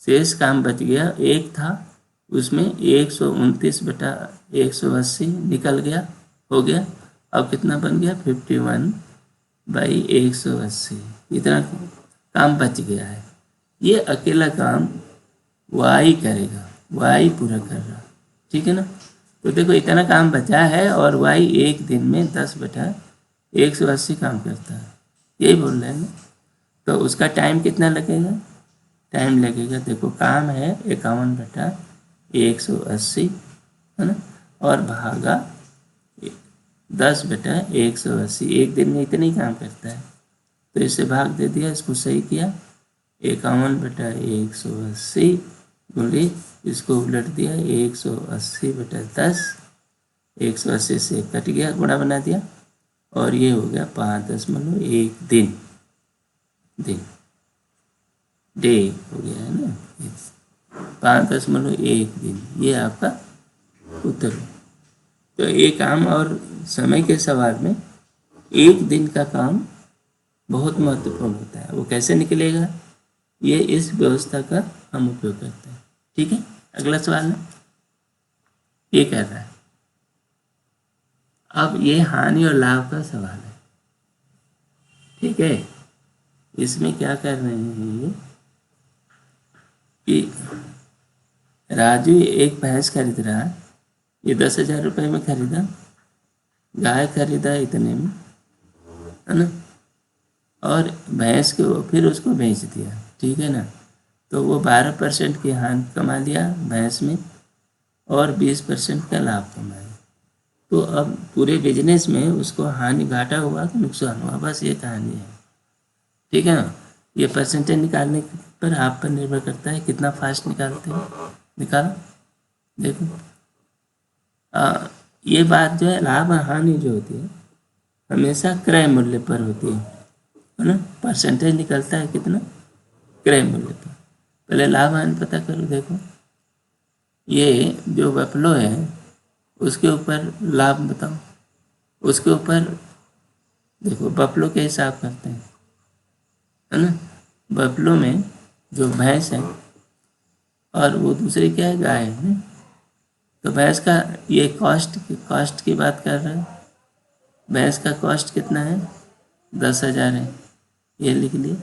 शेष काम बच गया, एक था उसमें 129/180 निकल गया, हो गया। अब कितना बन गया? 51/180। इतना काम बच गया है। ये अकेला काम वाई करेगा, वाई पूरा कर रहा, ठीक है ना। तो देखो इतना काम बचा है और वाई एक दिन में 10/180 काम करता है, यही बोल रहे हैं ना। तो उसका टाइम कितना लगेगा? टाइम लगेगा, देखो काम है 51/180, है ना, और भागा 10/180। एक दिन में इतना ही काम करता है, तो इससे भाग दे दिया, इसको सही किया। 51/180 गुणे इसको उलट दिया 180/10, 180 से कट गया, गुणा बना दिया, और ये हो गया 5.1 दिन, डे हो गया है ना, 5.1 दिन। ये आपका उत्तर है। तो ये काम और समय के सवाल में एक दिन का काम बहुत महत्वपूर्ण होता है। वो कैसे निकलेगा, ये इस व्यवस्था का हम उपयोग करते हैं, ठीक है। अगला सवाल है, ये कह रहा है, अब ये हानि और लाभ का सवाल है, ठीक है। इसमें क्या कर रहे हैं ये कि राजू एक भैंस खरीद रहा है, ये 10,000 रुपये में खरीदा, गाय खरीदा इतने में, है ना, और भैंस को फिर उसको बेच दिया, ठीक है ना। तो वो 12% की हानि कमा लिया भैंस में और 20% का लाभ कमाया। तो अब पूरे बिजनेस में उसको हानि, घाटा हुआ कि नुकसान हुआ, बस ये कहानी है, ठीक है ना। ये परसेंटेज निकालने पर आप पर निर्भर करता है कितना फास्ट निकालते हो। निकालो, देखो ये बात जो है, लाभ और हानि जो होती है हमेशा क्रय मूल्य पर होती है ना। परसेंटेज निकलता है कितना? क्रय मूल्य पर। पहले लाभ हानि पता करो। देखो ये जो बफलो है उसके ऊपर लाभ बताओ, उसके ऊपर देखो बफलो के हिसाब करते हैं, है ना। बफलो में जो भैंस है और वो दूसरी क्या है, गाय है। तो भैंस का ये कॉस्ट की बात कर रहे हैं। भैंस का कॉस्ट कितना है? 10,000 है, ये लिख लिए।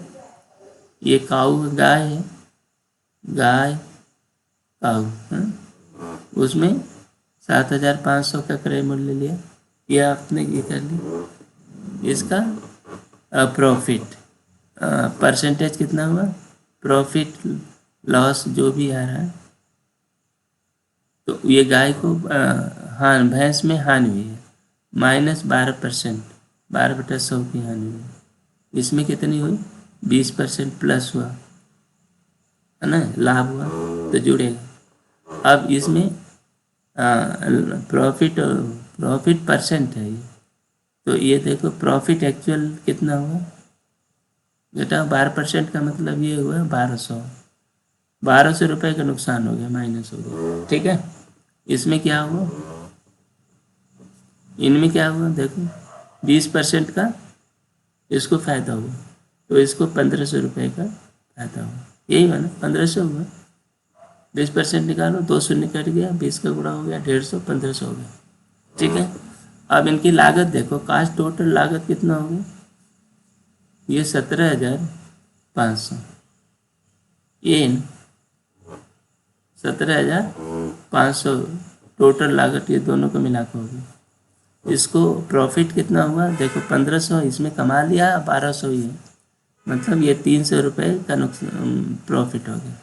ये काऊ गाय है, गाय काऊ है, उसमें 7,500 का क्रय मूल्य लिया, ये आपने ये कर लिया। इसका प्रॉफिट परसेंटेज कितना हुआ? प्रॉफिट लॉस जो भी आ रहा है, तो ये गाय को हाँ भैंस में हानि हुई है, -12%, 12/100 की हानि हुई। इसमें कितनी हुई? 20% प्लस हुआ, है ना, लाभ हुआ, तो जुड़ेगा। अब इसमें प्रॉफिट परसेंट है ये, तो ये देखो प्रॉफिट एक्चुअल कितना हुआ बेटा? 12% का मतलब ये हुआ 1200 रुपये का नुकसान हो गया, माइनस हो गया, ठीक है। इसमें क्या हुआ, इनमें क्या हुआ देखो, 20% का इसको फायदा हुआ, तो इसको 1,500 रुपये का फायदा हुआ, यही हुआ ना, 1,500 हुआ। 20% निकालो, 2 शून्य कट गया, 20 का गुणा हो गया 150, 1,500 हो गया, ठीक है। अब इनकी लागत देखो, कास्ट टोटल लागत कितना हो गया? ये 17,500, ये 17,500 टोटल लागत, ये दोनों को मिला के होगी। इसको प्रॉफिट कितना हुआ देखो, 1,500 इसमें कमा लिया, 1,200 ये, मतलब ये 300 रुपये का नुकसान प्रॉफिट हो गया।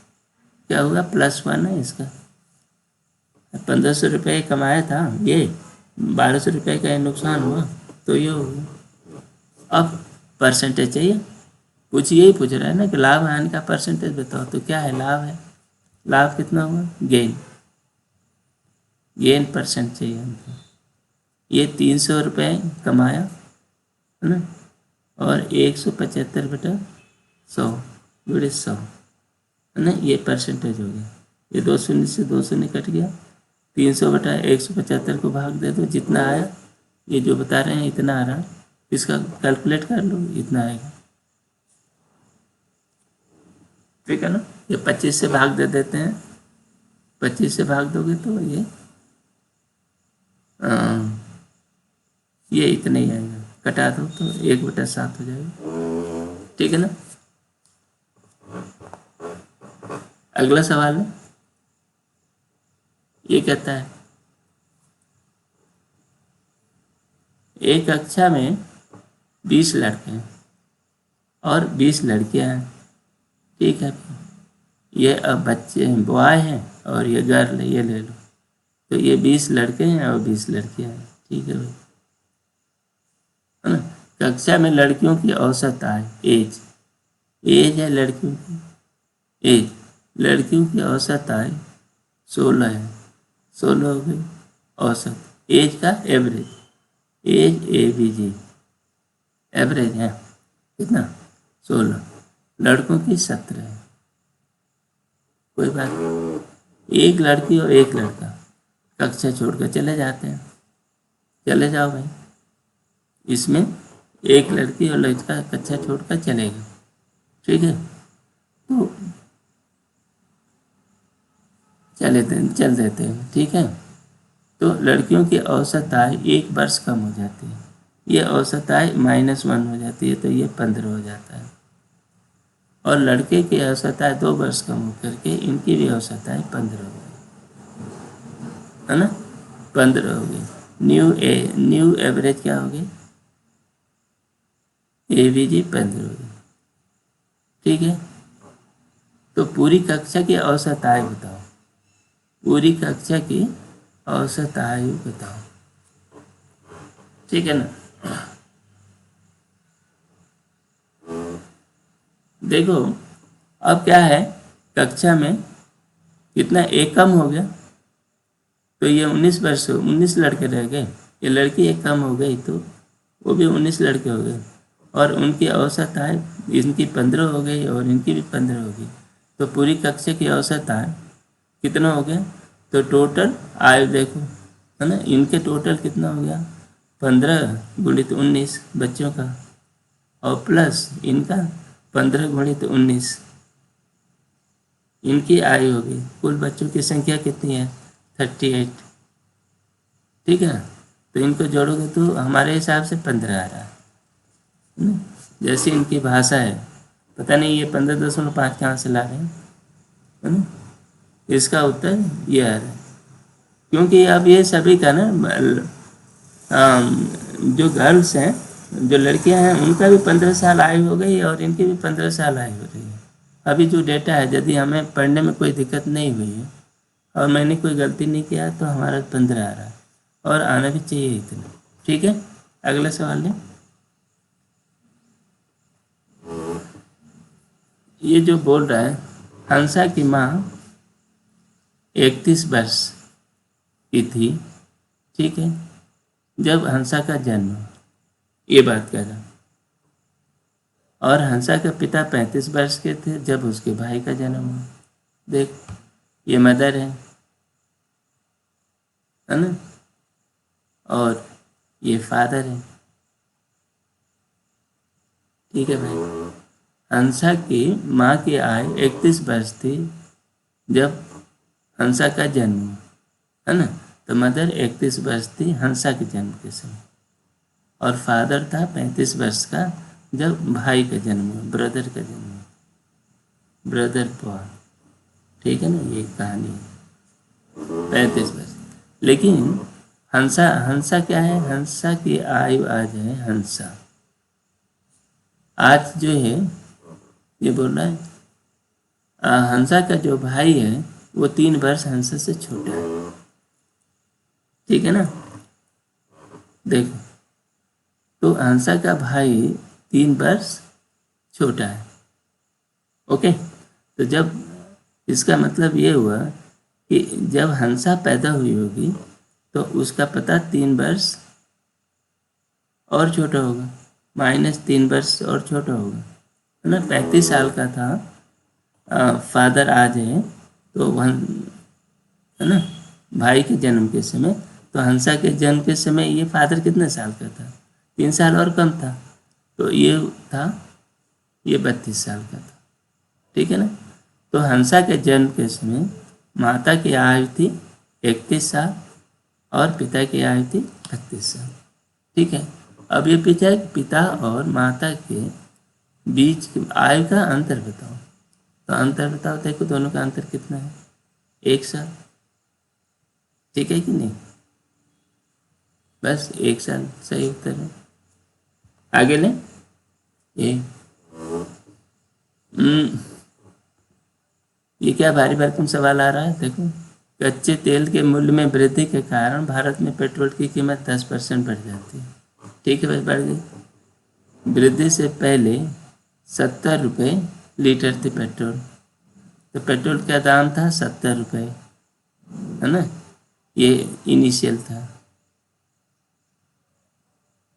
क्या हुआ? +1 है इसका। 1,500 रुपये कमाया था ये, 1,200 रुपये का नुकसान हुआ, तो ये हो गया। अब परसेंटेज चाहिए, कुछ यही पूछ रहा है ना कि लाभ हानि का परसेंटेज बताओ, तो क्या है? लाभ है, लाभ कितना हुआ? गेन परसेंट चाहिए हमको। ये 300 रुपये कमाया, है ना, और 175/100 गुणे 100, है ना, ये परसेंटेज हो गया। ये 2 शून्य से 2 शून्य कट गया। 300/175 को भाग दे दो, जितना आया, ये जो बता रहे हैं इतना आ रहा है, इसका कैलकुलेट कर लो, इतना आएगा। ठीक है ना। ये 25 से भाग दे देते हैं, 25 से भाग दोगे तो ये इतना ही आएगा, कटा दो तो 1/7 हो जाएगा। ठीक है ना। अगला सवाल है, ये कहता है एक कक्षा में 20 लड़के हैं और 20 लड़कियां हैं। ठीक है, ये अब बच्चे हैं, बॉय हैं, और ये गर्ल है, ये ले लो। तो ये 20 लड़के हैं और 20 लड़कियां हैं। ठीक है भाई, है ना। कक्षा में लड़कियों की औसत आय, एज है लड़कियों की, एज, लड़कियों की औसत आय 16 है, 16 हो गई औसत। एज का एवरेज, एज ABG एवरेज है कितना, 16, लड़कों की 17 है। कोई बात नहीं, एक लड़की और एक लड़का कक्षा छोड़कर चले जाते हैं, चले जाओ भाई। इसमें एक लड़की और लड़का कक्षा छोड़कर चलेगा। ठीक है, तो चल देते हैं। ठीक है, तो लड़कियों की औसत आय 1 वर्ष कम हो जाती है, ये औसत आय -1 हो जाती है, तो ये 15 हो जाता है। और लड़के की औसत आय 2 वर्ष कम होकर के इनकी भी औसत आय 15 हो गई, है ना, 15 हो गई। न्यू एवरेज क्या हो गई, ABG 15 हो गई। ठीक है, तो पूरी कक्षा की औसत आय बताओ, पूरी कक्षा की औसत आयु बताओ। ठीक है ना। देखो अब क्या है, कक्षा में कितना एक कम हो गया, तो ये 19 वर्ष, 19 लड़के रह गए। ये लड़की एक कम हो गई तो वो भी 19 लड़के हो गए, और उनकी औसत आय, इनकी 15 हो गई और इनकी भी 15 हो गई। तो पूरी कक्षा की औसत आय कितना हो गया, तो टोटल आयु देखो, है ना, इनके टोटल कितना हो गया, 15 गुणित 19 बच्चों का, और प्लस इनका 15 गुणित 19 इनकी आयु होगी। कुल बच्चों की संख्या कितनी है, 38। ठीक है, तो इनको जोड़ोगे तो हमारे हिसाब से 15 आ रहा है ना? जैसे इनकी भाषा है, पता नहीं ये 15.5 कहाँ से ला रहे हैं, है ना। इसका उत्तर ये आ रहा है, क्योंकि अब ये सभी का ना, जो गर्ल्स हैं, जो लड़कियां हैं, उनका भी 15 साल आयु हो गई और इनकी भी 15 साल आयु हो रही है। अभी जो डेटा है, यदि हमें पढ़ने में कोई दिक्कत नहीं हुई है और मैंने कोई गलती नहीं किया, तो हमारा 15 आ रहा है, और आना भी चाहिए इतना। ठीक है, अगला सवाल है, ये जो बोल रहा है, हंसा की माँ 31 वर्ष की थी। ठीक है, जब हंसा का जन्म, ये बात कर रहा, और हंसा के पिता 35 वर्ष के थे जब उसके भाई का जन्म हुआ। देख, ये मदर है ना, और ये फादर है। ठीक है भाई, हंसा की माँ की आयु 31 वर्ष थी जब हंसा का जन्म हुआ, है ना, तो मदर 31 वर्ष थी हंसा के जन्म के समय, और फादर था 35 वर्ष का जब भाई का जन्म हुआ, ब्रदर का जन्म हुआ, ब्रदर बॉर्न। ठीक है ना, ये कहानी है, 35 वर्ष। लेकिन हंसा, हंसा क्या है, हंसा की आयु आज है, हंसा आज जो है, ये बोल रहा है, हंसा का जो भाई है वो 3 वर्ष हंसा से छोटा है। ठीक है ना, देखो, तो हंसा का भाई 3 वर्ष छोटा है। ओके, तो जब, इसका मतलब ये हुआ कि जब हंसा पैदा हुई होगी तो उसका पता 3 वर्ष और छोटा होगा, -3 वर्ष और छोटा होगा, है ना। 35 साल का था फादर आज है, तो है ना, भाई के जन्म के समय, तो हंसा के जन्म के समय ये फादर कितने साल का था? 3 साल और कम था, तो ये था, ये 32 साल का था। ठीक है ना। तो हंसा के जन्म के समय माता की आयु थी 31 साल और पिता की आयु थी 32 साल। ठीक है। अब ये पूछा है कि पिता और माता के बीच की आयु का अंतर बताओ। तो अंतर बताओ, देखो दोनों का अंतर कितना है? 1 साल। ठीक है कि नहीं? बस 1 साल सही उत्तर है। आगे लें। ये ये क्या भारी भरकम सवाल आ रहा है, देखो। कच्चे तेल के मूल्य में वृद्धि के कारण भारत में पेट्रोल की कीमत 10% बढ़ जाती है। ठीक है भाई, बढ़ गई। वृद्धि से पहले 70 रुपये लीटर थी पेट्रोल, तो पेट्रोल का दाम था 70 रुपये, है ना। ये इनिशियल था,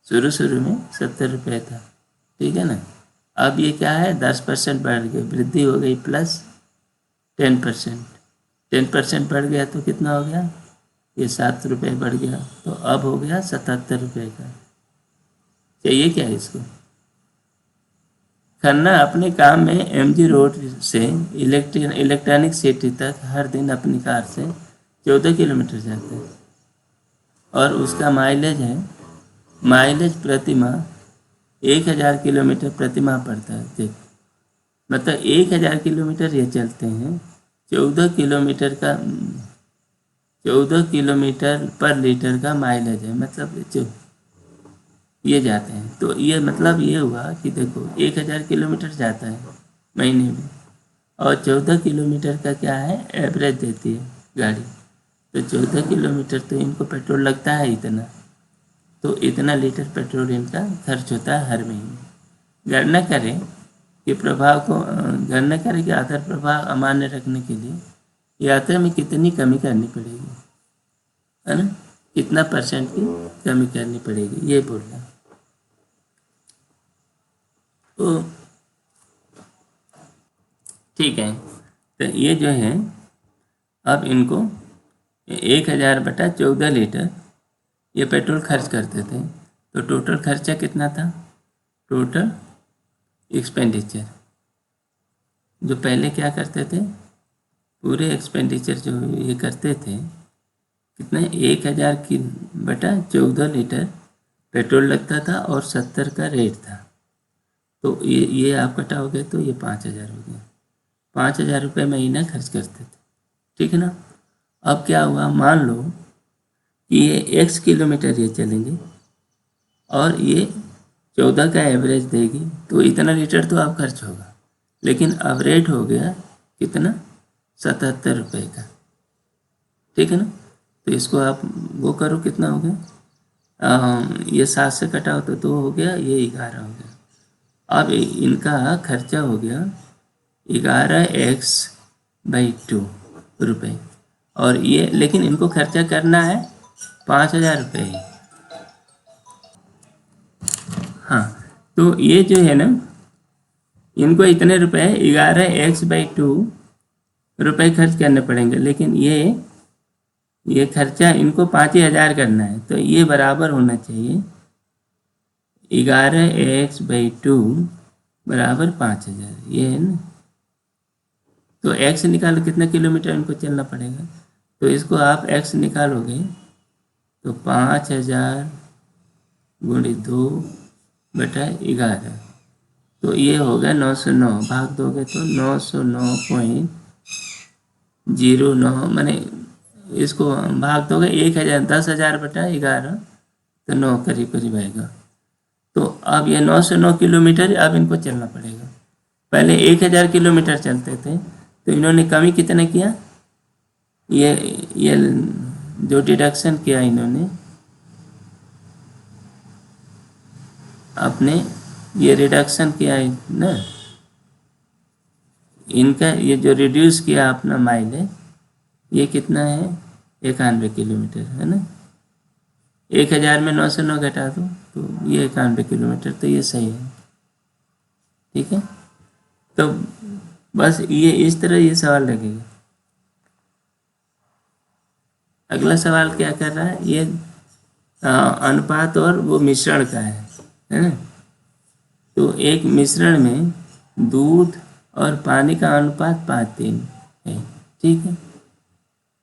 शुरू शुरू में 70 रुपये था। ठीक है ना। अब ये क्या है, 10% बढ़ गई, वृद्धि हो गई प्लस 10%। 10% बढ़ गया तो कितना हो गया? ये 7 रुपये बढ़ गया, तो अब हो गया 77 रुपये का। चाहिए क्या इसको? खन्ना अपने काम में एमजी रोड से इलेक्ट्रॉनिक सिटी तक हर दिन अपनी कार से 14 किलोमीटर जाते हैं और उसका माइलेज है, माइलेज प्रति माह 1000 किलोमीटर प्रति माह पड़ता है। देखो, मतलब 1000 किलोमीटर ये चलते हैं, 14 किलोमीटर का 14 किलोमीटर पर लीटर का माइलेज है, मतलब जो ये जाते हैं। तो ये मतलब ये हुआ कि देखो 1000 किलोमीटर जाता है महीने में, और 14 किलोमीटर का क्या है, एवरेज देती है गाड़ी। तो 14 किलोमीटर तो इनको पेट्रोल लगता है इतना, तो इतना लीटर पेट्रोल इनका खर्च होता है हर महीने। गणना करें कि प्रभाव को गणना करें कि आधार प्रभाव अमान्य रखने के लिए यात्रा में कितनी कमी करनी पड़ेगी, है ना, कितना % की कमी करनी पड़ेगी, ये बोलना। तो ठीक है, तो ये जो है, अब इनको 1000/14 लीटर ये पेट्रोल खर्च करते थे, तो टोटल खर्चा कितना था? टोटल एक्सपेंडिचर जो पहले क्या करते थे, पूरे एक्सपेंडिचर जो ये करते थे, कितना, 1000/14 लीटर पेट्रोल लगता था और 70 का रेट था। तो ये आप कटाओगे तो ये 5000 हो गया। 5000 रुपये महीना खर्च करते थे। ठीक है ना। अब क्या हुआ, मान लो कि ये x किलोमीटर ये चलेंगे और ये 14 का एवरेज देगी, तो इतना लीटर तो अब खर्च होगा, लेकिन अब रेट हो गया कितना, 77 रुपये का। ठीक है ना। तो इसको आप वो करो, कितना हो गया, ये 7 से कटाओ तो 2 हो गया, ये 11 हो गया। अब इनका खर्चा हो गया 11x/2 रुपये, और ये, लेकिन इनको खर्चा करना है 5000 रुपये ही। हाँ, तो ये जो है ना, इनको इतने रुपए 11x/2 रुपये खर्च करने पड़ेंगे, लेकिन ये खर्चा इनको 5000 करना है, तो ये बराबर होना चाहिए 11x/2 बराबर 5000, ये है ना। तो x निकालो, कितना किलोमीटर इनको चलना पड़ेगा, तो इसको आप x निकालोगे तो 5000 × 2/11, तो ये होगा 909, भाग दोगे तो 909.09, मैंने इसको भाग दोगे 1000, 10,000/11, तो 9 करीब करीब आएगा। तो अब ये 909 किलोमीटर अब इनको चलना पड़ेगा। पहले 1000 किलोमीटर चलते थे, तो इन्होंने कमी कितना किया, ये जो डिडक्शन किया इन्होंने अपने, ये रिडक्शन किया है ना, इनका ये जो रिड्यूस किया अपना माइलेज, ये कितना है, 91 किलोमीटर, है ना। 1000 में 909 घटा दो तो ये 91 किलोमीटर, तो ये सही है। ठीक है। तो बस ये इस तरह ये सवाल लगेगा। अगला सवाल क्या कर रहा है, ये अनुपात और वो मिश्रण का है ना। तो एक मिश्रण में दूध और पानी का अनुपात 5:3 है, ठीक है।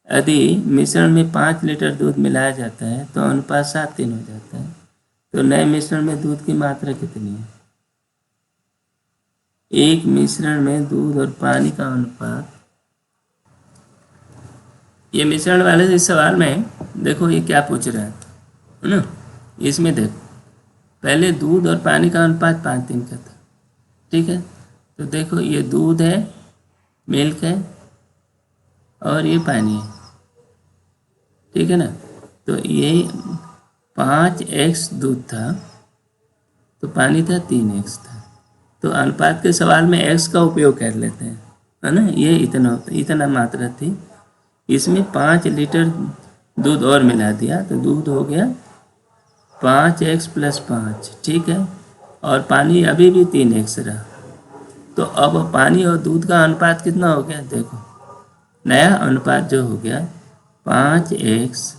यदि मिश्रण में 5 लीटर दूध मिलाया जाता है तो अनुपात 7:3 हो जाता है। तो नए मिश्रण में दूध की मात्रा कितनी है? एक मिश्रण में दूध और पानी का अनुपात, ये मिश्रण वाले इस सवाल में देखो ये क्या पूछ रहा है ना। इसमें देखो पहले दूध और पानी का अनुपात 5:3 का था, ठीक है। तो देखो ये दूध है, मिल्क है, और ये पानी है, ठीक है ना। तो ये 5x दूध था तो पानी था 3x था। तो अनुपात के सवाल में x का उपयोग कर लेते हैं, है ना। ये इतना मात्रा थी, इसमें 5 लीटर दूध और मिला दिया तो दूध हो गया 5x + 5, ठीक है। और पानी अभी भी 3x रहा। तो अब पानी और दूध का अनुपात कितना हो गया, देखो नया अनुपात जो हो गया 5x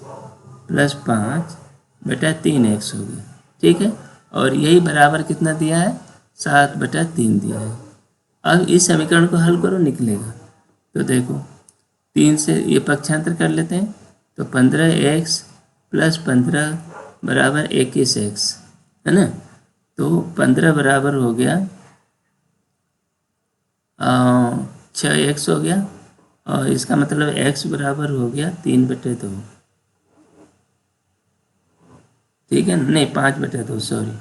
+ 5 बटा 3x हो गया, ठीक है। और यही बराबर कितना दिया है, 7/3 दिया है। अब इस समीकरण को हल करो, निकलेगा। तो देखो 3 से ये पक्षांतर कर लेते हैं तो 15x + 15 बराबर 21x, है ना। तो 15 बराबर हो गया 6x हो गया, और इसका मतलब x बराबर हो गया 3/2, ठीक है। नहीं 5/2, सॉरी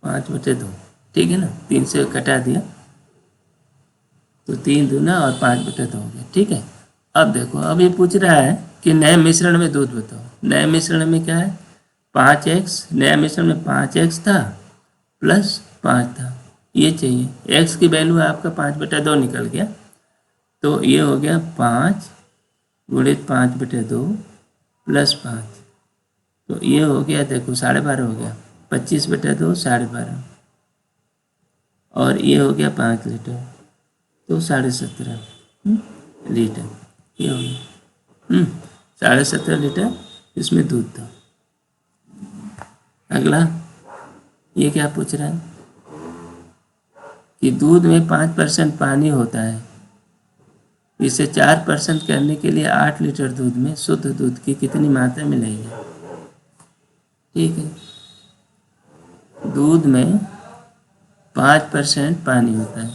5/2, ठीक है ना। 3 से कटा दिया तो 3 दूना और 5/2 हो गया, ठीक है। अब देखो अब ये पूछ रहा है कि नए मिश्रण में दूध बताओ। नए मिश्रण में क्या है, 5x, नया मिश्रण में 5x था + 5 था, ये चाहिए। x की वैल्यू आपका 5/2 निकल गया, तो ये हो गया 5 × 5/2 + 5, तो ये हो गया देखो 12.5 हो गया, 25/2 12.5, और ये हो गया 5 लीटर तो 17.5 लीटर, ये हो गया 17.5 लीटर इसमें दूध था। अगला ये क्या पूछ रहा है कि दूध में 5% पानी होता है, इसे 4% करने के लिए 8 लीटर दूध में शुद्ध दूध की कितनी मात्रा मिलेगी, ठीक है। दूध में 5% पानी होता है,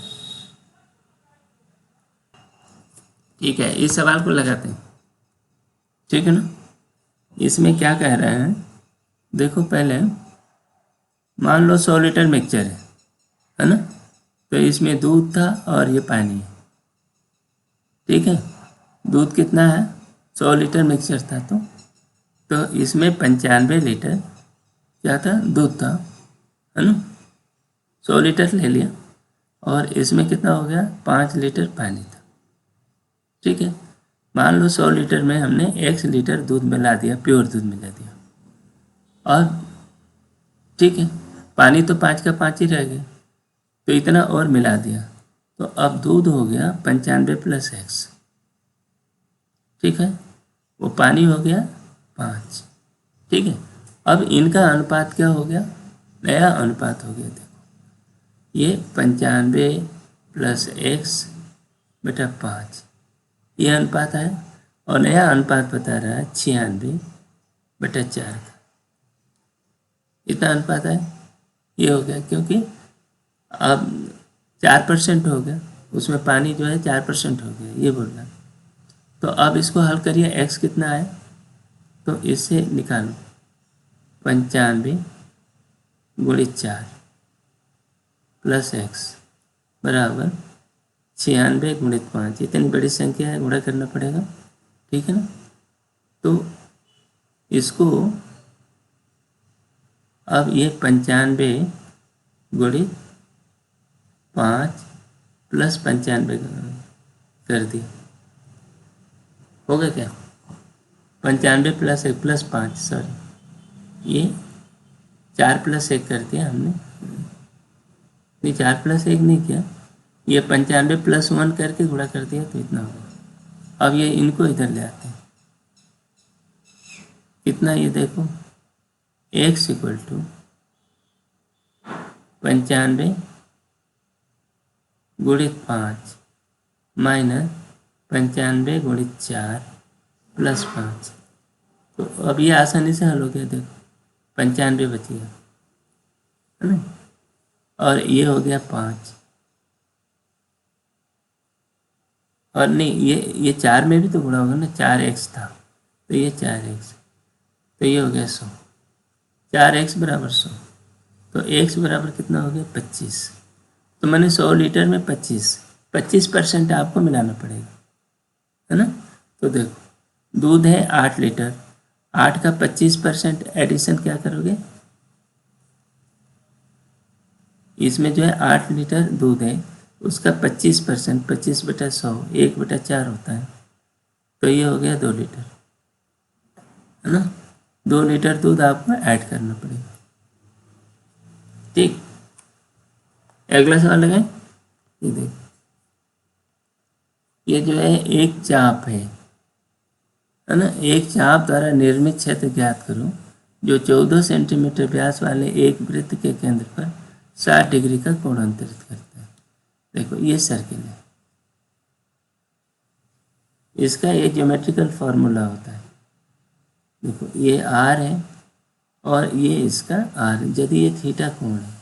ठीक है। इस सवाल को लगाते हैं, ठीक है ना। इसमें क्या कह रहे हैं, देखो पहले मान लो 100 लीटर मिक्सचर है ना। तो इसमें दूध था और ये पानी है, ठीक है। दूध कितना है, 100 लीटर मिक्सचर था, तो इसमें 95 लीटर क्या था, दूध था, है ना। 100 लीटर ले लिया, और इसमें कितना हो गया, 5 लीटर पानी था, ठीक है। मान लो 100 लीटर में हमने 1 लीटर दूध मिला दिया, प्योर दूध मिला दिया, और ठीक है पानी तो 5 का 5 ही रह गया, तो इतना और मिला दिया, तो अब दूध हो गया 95 + x, ठीक है। वो पानी हो गया 5, ठीक है। अब इनका अनुपात क्या हो गया, नया अनुपात हो गया, देखो ये 95 + x बटा 5, ये अनुपात है, और नया अनुपात बता रहा है 96/4 का, इतना अनुपात है, ये हो गया। क्योंकि अब 4% हो गया, उसमें पानी जो है 4% हो गया, ये बोल रहा। तो अब इसको हल करिए, x कितना है, तो इससे निकालो 95 × 4 + x बराबर 96 × 5, इतनी बड़ी संख्या है, गुणा करना पड़ेगा, ठीक है ना। तो इसको अब ये 95 × 5 + 95 कर दिया, होगा क्या, 95 + 1 + 5, सॉरी ये 4 + 1 कर दिया हमने, नहीं 4 + 1 नहीं किया, ये 95 + 1 करके गुणा कर दिया, तो इतना होगा। अब ये इनको इधर ले आते हैं, कितना, ये देखो x इक्वल टू 95 गुणित 5 माइनस 95 गुणित 4 प्लस 5। तो अब ये आसानी से हल हो गया, देखो 95 बच गया, है ना, और ये हो गया 5, और नहीं ये 4 में भी तो गुणा होगा ना, 4x था तो ये 4x, तो ये हो गया 100, 4x बराबर 100, तो x बराबर कितना हो गया 25। तो मैंने 100 लीटर में 25% आपको मिलाना पड़ेगा, है ना। तो देखो दूध है 8 लीटर, 8 का 25% एडिशन क्या करोगे, इसमें जो है 8 लीटर दूध है उसका 25%, 25/100 1/4 होता है, तो ये हो गया 2 लीटर, है ना। 2 लीटर दूध आपको ऐड करना पड़ेगा। ठीक, अगला सवाल लगाए। ये देखो, ये जो है एक चाप है ना, एक चाप द्वारा निर्मित क्षेत्र ज्ञात करो जो 14 सेंटीमीटर व्यास वाले एक वृत्त के केंद्र पर 60 डिग्री का कोण अंतरित करता है। देखो ये सर्किल है, इसका एक ज्योमेट्रिकल फॉर्मूला होता है। देखो ये आर है और ये इसका आर, यदि ये थीटा कोण है,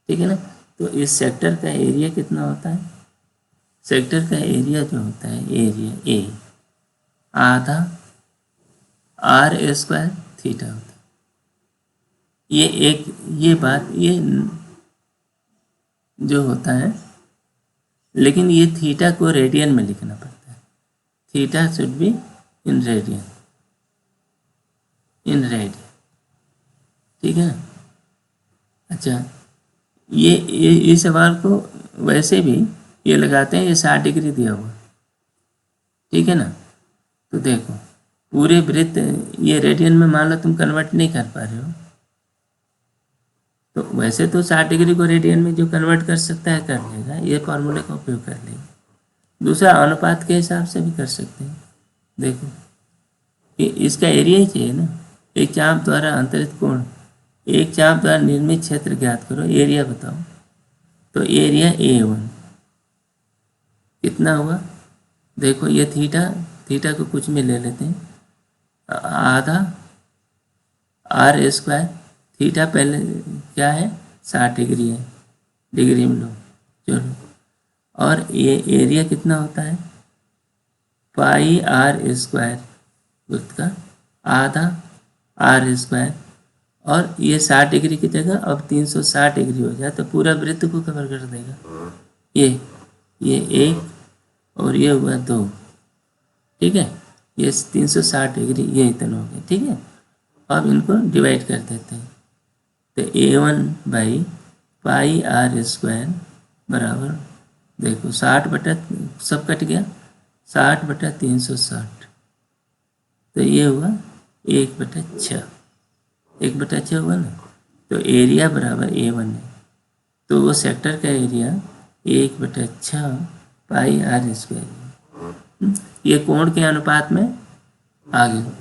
ठीक है ना, तो इस सेक्टर का एरिया कितना होता है, सेक्टर का एरिया जो होता है, एरिया ए आधा आर स्क्वायर थीटा होता है। ये एक, ये बात ये जो होता है, लेकिन ये थीटा को रेडियन में लिखना पड़ता है, theta should be in radian, in radian, ठीक है ना। अच्छा, ये इस सवाल को वैसे भी ये लगाते हैं, ये 60 डिग्री दिया हुआ, ठीक है ना। तो देखो पूरे वृत्त, ये रेडियन में मान लो तुम कन्वर्ट नहीं कर पा रहे हो, तो वैसे तो 60 डिग्री को रेडियन में जो कन्वर्ट कर सकता है कर लेगा, ये फार्मूले का उपयोग कर लेगा। दूसरा अनुपात के हिसाब से भी कर सकते हैं। देखो ये इसका एरिया ही चाहिए ना, एक चाप द्वारा अंतरित कोण, एक चाप द्वारा निर्मित क्षेत्र ज्ञात करो, एरिया बताओ। तो एरिया A1 कितना हुआ, देखो ये थीटा को कुछ में ले लेते हैं, आधा आर स्क्वायर, थीटा पहले क्या है 60 डिग्री है, डिग्री में लो चलो, और ये एरिया कितना होता है पाई आर स्क्वायर वृत्त का आधा आर स्क्वायर, और ये 60 डिग्री की जगह अब 360 डिग्री हो जाए तो पूरा वृत्त को कवर कर देगा। ये एक और ये हुआ 2, ठीक है, ये 360 डिग्री, ये इतना हो गया, ठीक है। अब इनको डिवाइड कर देते हैं, तो A1/πr² बराबर, देखो 60 सब कट गया, 60/360, तो ये हुआ 1/6, 1/6 हुआ ना। तो एरिया बराबर A1 है, तो वो सेक्टर का एरिया 1/6 पाई आर स्क्वायर, ये कोण के अनुपात में आ गया।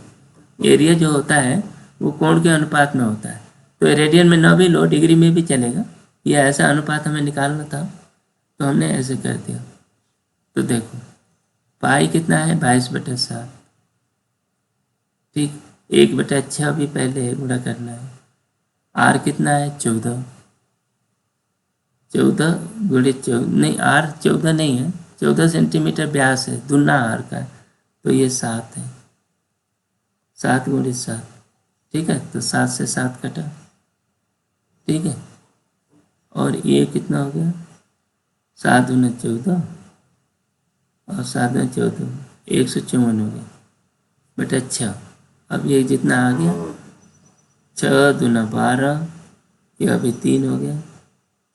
एरिया जो होता है वो कोण के अनुपात में होता है, तो रेडियन में न भी लो, डिग्री में भी चलेगा, ये ऐसा अनुपात हमें निकालना था तो हमने ऐसे कर दिया। तो देखो पाई कितना है 22/7, ठीक, 1/6 भी पहले गुणा करना है, आर कितना है 14, 14 गुणित 14, नहीं आर 14 नहीं है, 14 सेंटीमीटर व्यास है, दुना आर का, तो ये 7 है, 7 गुणित 7, ठीक है, तो 7 से 7 कटा, ठीक है, और ये कितना हो गया 7 दूना 14 और 7 दूना 14, 154 हो गया बटा 6। अब ये जितना आ गया 6 दूना 12, ये अभी 3 हो गया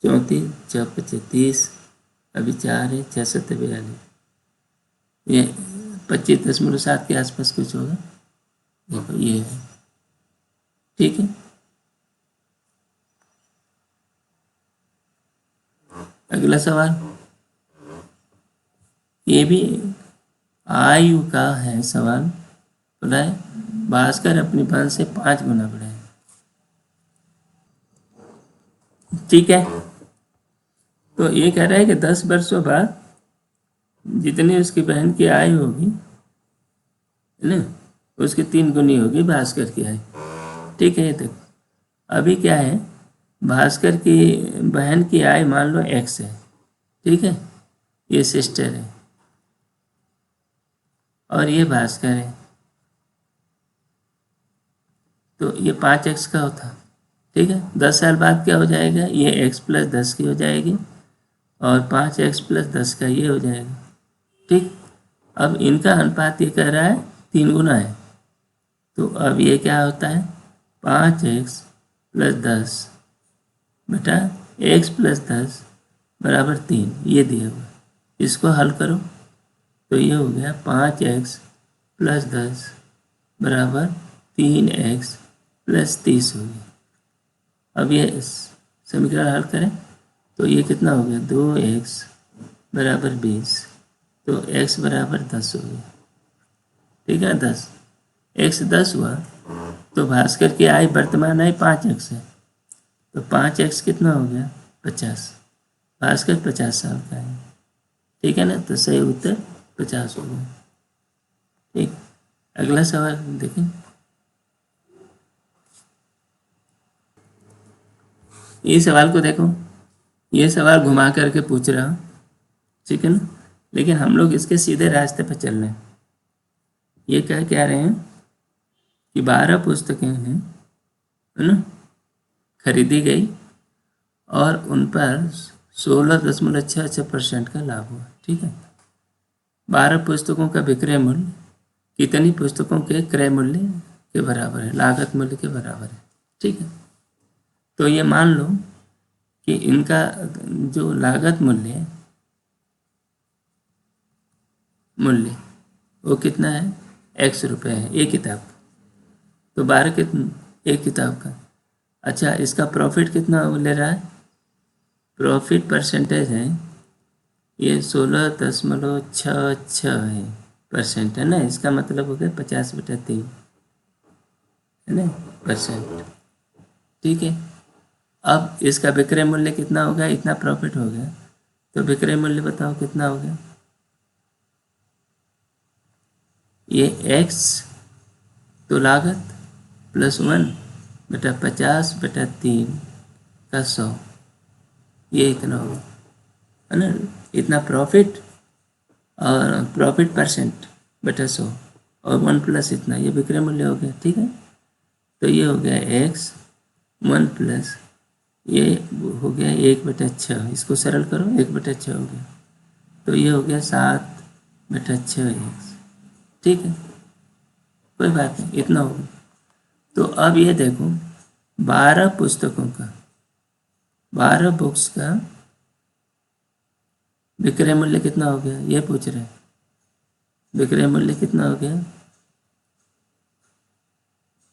34, 6 5 30, अभी 4 है, 6 7 42, ये 25.7 के आसपास कुछ होगा, देखो ये है, ठीक है। अगला सवाल, ये भी आयु का है सवाल, बोला है भास्कर अपनी बहन से 5 गुना बड़ा है। ठीक है, तो ये कह रहा है कि 10 वर्षों बाद जितनी उसकी बहन की आयु होगी, है ना, उसकी 3 गुनी होगी भास्कर की आयु। ठीक है, ये देखो अभी क्या है, भास्कर की बहन की आयु मान लो x है, ठीक है, ये सिस्टर है और ये भास्कर है, तो ये 5x का होता। ठीक है, 10 साल बाद क्या हो जाएगा, ये x प्लस 10 की हो जाएगी और 5x प्लस 10 का ये हो जाएगा। ठीक, अब इनका अनुपात ये कह रहा है 3 गुना है, तो अब ये क्या होता है, 5x प्लस 10 बेटा x प्लस 10 बराबर 3, ये दिया हुआ। इसको हल करो तो ये हो गया 5x प्लस 10 बराबर 3x प्लस 30 हो गया। अब ये समीकरण हल करें तो ये कितना हो गया, 2x बराबर 20, तो x बराबर 10 हो गया। ठीक है, 10 x 10 हुआ तो भास्कर की आयु वर्तमान आयु 5x है, तो 5x कितना हो गया, 50। भास्कर 50 साल का है। ठीक है ना, तो सही उत्तर 50 हो गया। ठीक, अगला सवाल देखें। ये सवाल को देखो, ये सवाल घुमा करके पूछ रहा हूँ, ठीक है ना, लेकिन हम लोग इसके सीधे रास्ते पर चल रहे हैं। ये क्या रहे हैं कि 12 पुस्तकें हैं, है ना, खरीदी गई और उन पर 16.66% का लाभ हुआ। ठीक है, 12 पुस्तकों का विक्रय मूल्य कितनी पुस्तकों के क्रय मूल्य के बराबर है, लागत मूल्य के बराबर है। ठीक है, तो ये मान लो कि इनका जो लागत मूल्य वो कितना है, x रुपये है एक किताब का, तो 12 कितना एक किताब का। अच्छा, इसका प्रॉफिट कितना ले रहा है, प्रॉफिट परसेंटेज है ये 16.66 है परसेंट, है ना, इसका मतलब हो गया 50/3, है ना, परसेंट। ठीक है, अब इसका विक्रय मूल्य कितना होगा, इतना प्रॉफिट हो गया, तो विक्रय मूल्य बताओ कितना हो गया, ये x तो लागत प्लस 1/50/3 का 100, ये इतना होगा, है ना, इतना प्रॉफिट और प्रॉफिट परसेंट बटा 100 और 1 प्लस इतना, ये विक्रय मूल्य हो गया। ठीक है, तो ये हो गया x 1 प्लस ये हो गया 1/6, इसको सरल करो 1/6 हो गया, तो ये हो गया 7/6x। ठीक है, कोई बात नहीं, इतना होगा। तो अब ये देखो 12 पुस्तकों का, 12 बुक्स का विक्रय मूल्य कितना हो गया, ये पूछ रहे हैं, विक्रय मूल्य कितना हो गया,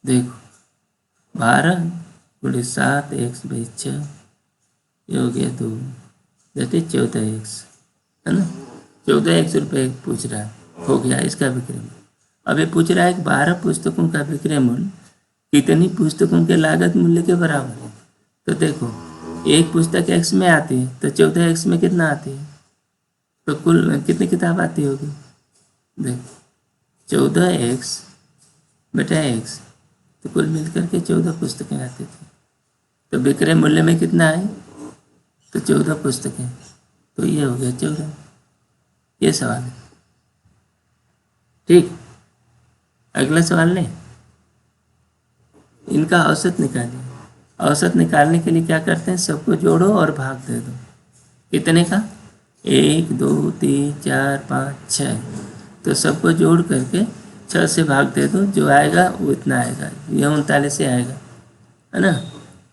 देखो 12 गुणे 7x/6, ये हो गया 2, जैसे 14x, है ना, 14x रुपये पूछ रहा है, हो गया इसका विक्रय मूल्य। अब ये पूछ रहा है कि 12 पुस्तकों का विक्रय मूल्य कितनी पुस्तकों के लागत मूल्य के बराबर है। तो देखो एक पुस्तक x में आती है तो 14x में कितना आती है, तो कुल कितनी किताब आती होगी, देखो 14x/x, तो कुल मिलकर के 14 पुस्तकें आती थी, तो विक्रय मूल्य में कितना है, तो 14 पुस्तकें, तो ये हो गया 14। ये सवाल है। ठीक, अगला सवाल लें, इनका औसत निकालिए। औसत निकालने के लिए क्या करते हैं, सबको जोड़ो और भाग दे दो, कितने का, 1 2 3 4 5 6, तो सबको जोड़ करके 6 से भाग दे दो, जो आएगा वो इतना आएगा, यह 39 से आएगा, है ना,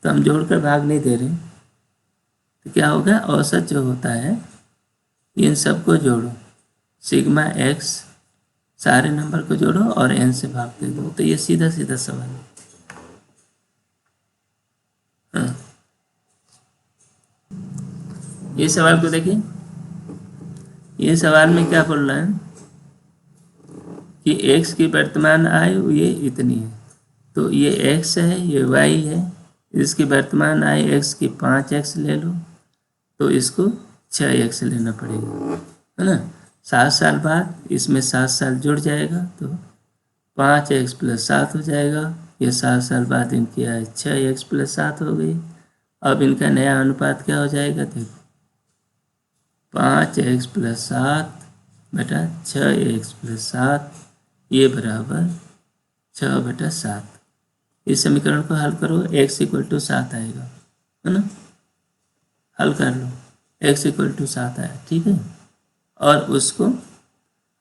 तो हम जोड़कर भाग नहीं दे रहे, तो क्या होगा, औसत जो होता है इन सबको जोड़ो, सिग्मा x सारे नंबर को जोड़ो और n से भाग दे दो, तो ये सीधा सीधा सवाल है। हाँ, ये सवाल को देखिए, ये सवाल में क्या बोल रहा है, कि x की वर्तमान आयु ये इतनी है, तो ये x है, ये y है, इसकी वर्तमान आयु x की 5x ले लो, तो इसको 6x लेना पड़ेगा, है ना। 7 साल बाद इसमें 7 साल जुड़ जाएगा, तो 5x + 7 हो जाएगा। ये 7 साल बाद इनकी आयु 6x + 7 हो गई। अब इनका नया अनुपात क्या हो जाएगा, देखो 5x + 7 बटा 6x + 7, ये बराबर 6/7। इस समीकरण को हल करो, x = 7 आएगा, है ना। हल कर लो, x = 7 आया, ठीक है। और उसको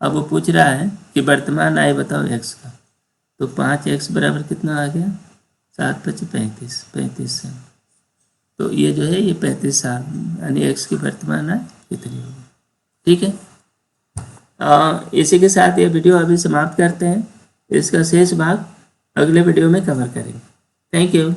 अब वो पूछ रहा है कि वर्तमान आय बताओ x का, तो 5x बराबर कितना आ गया, 7 × 5 = 35 साल। तो ये जो है ये 35 साल, यानी x की वर्तमान आय कितनी होगी, ठीक है। इसी के साथ ये वीडियो अभी समाप्त करते हैं। इसका शेष भाग अगले वीडियो में कवर करेंगे। Thank you.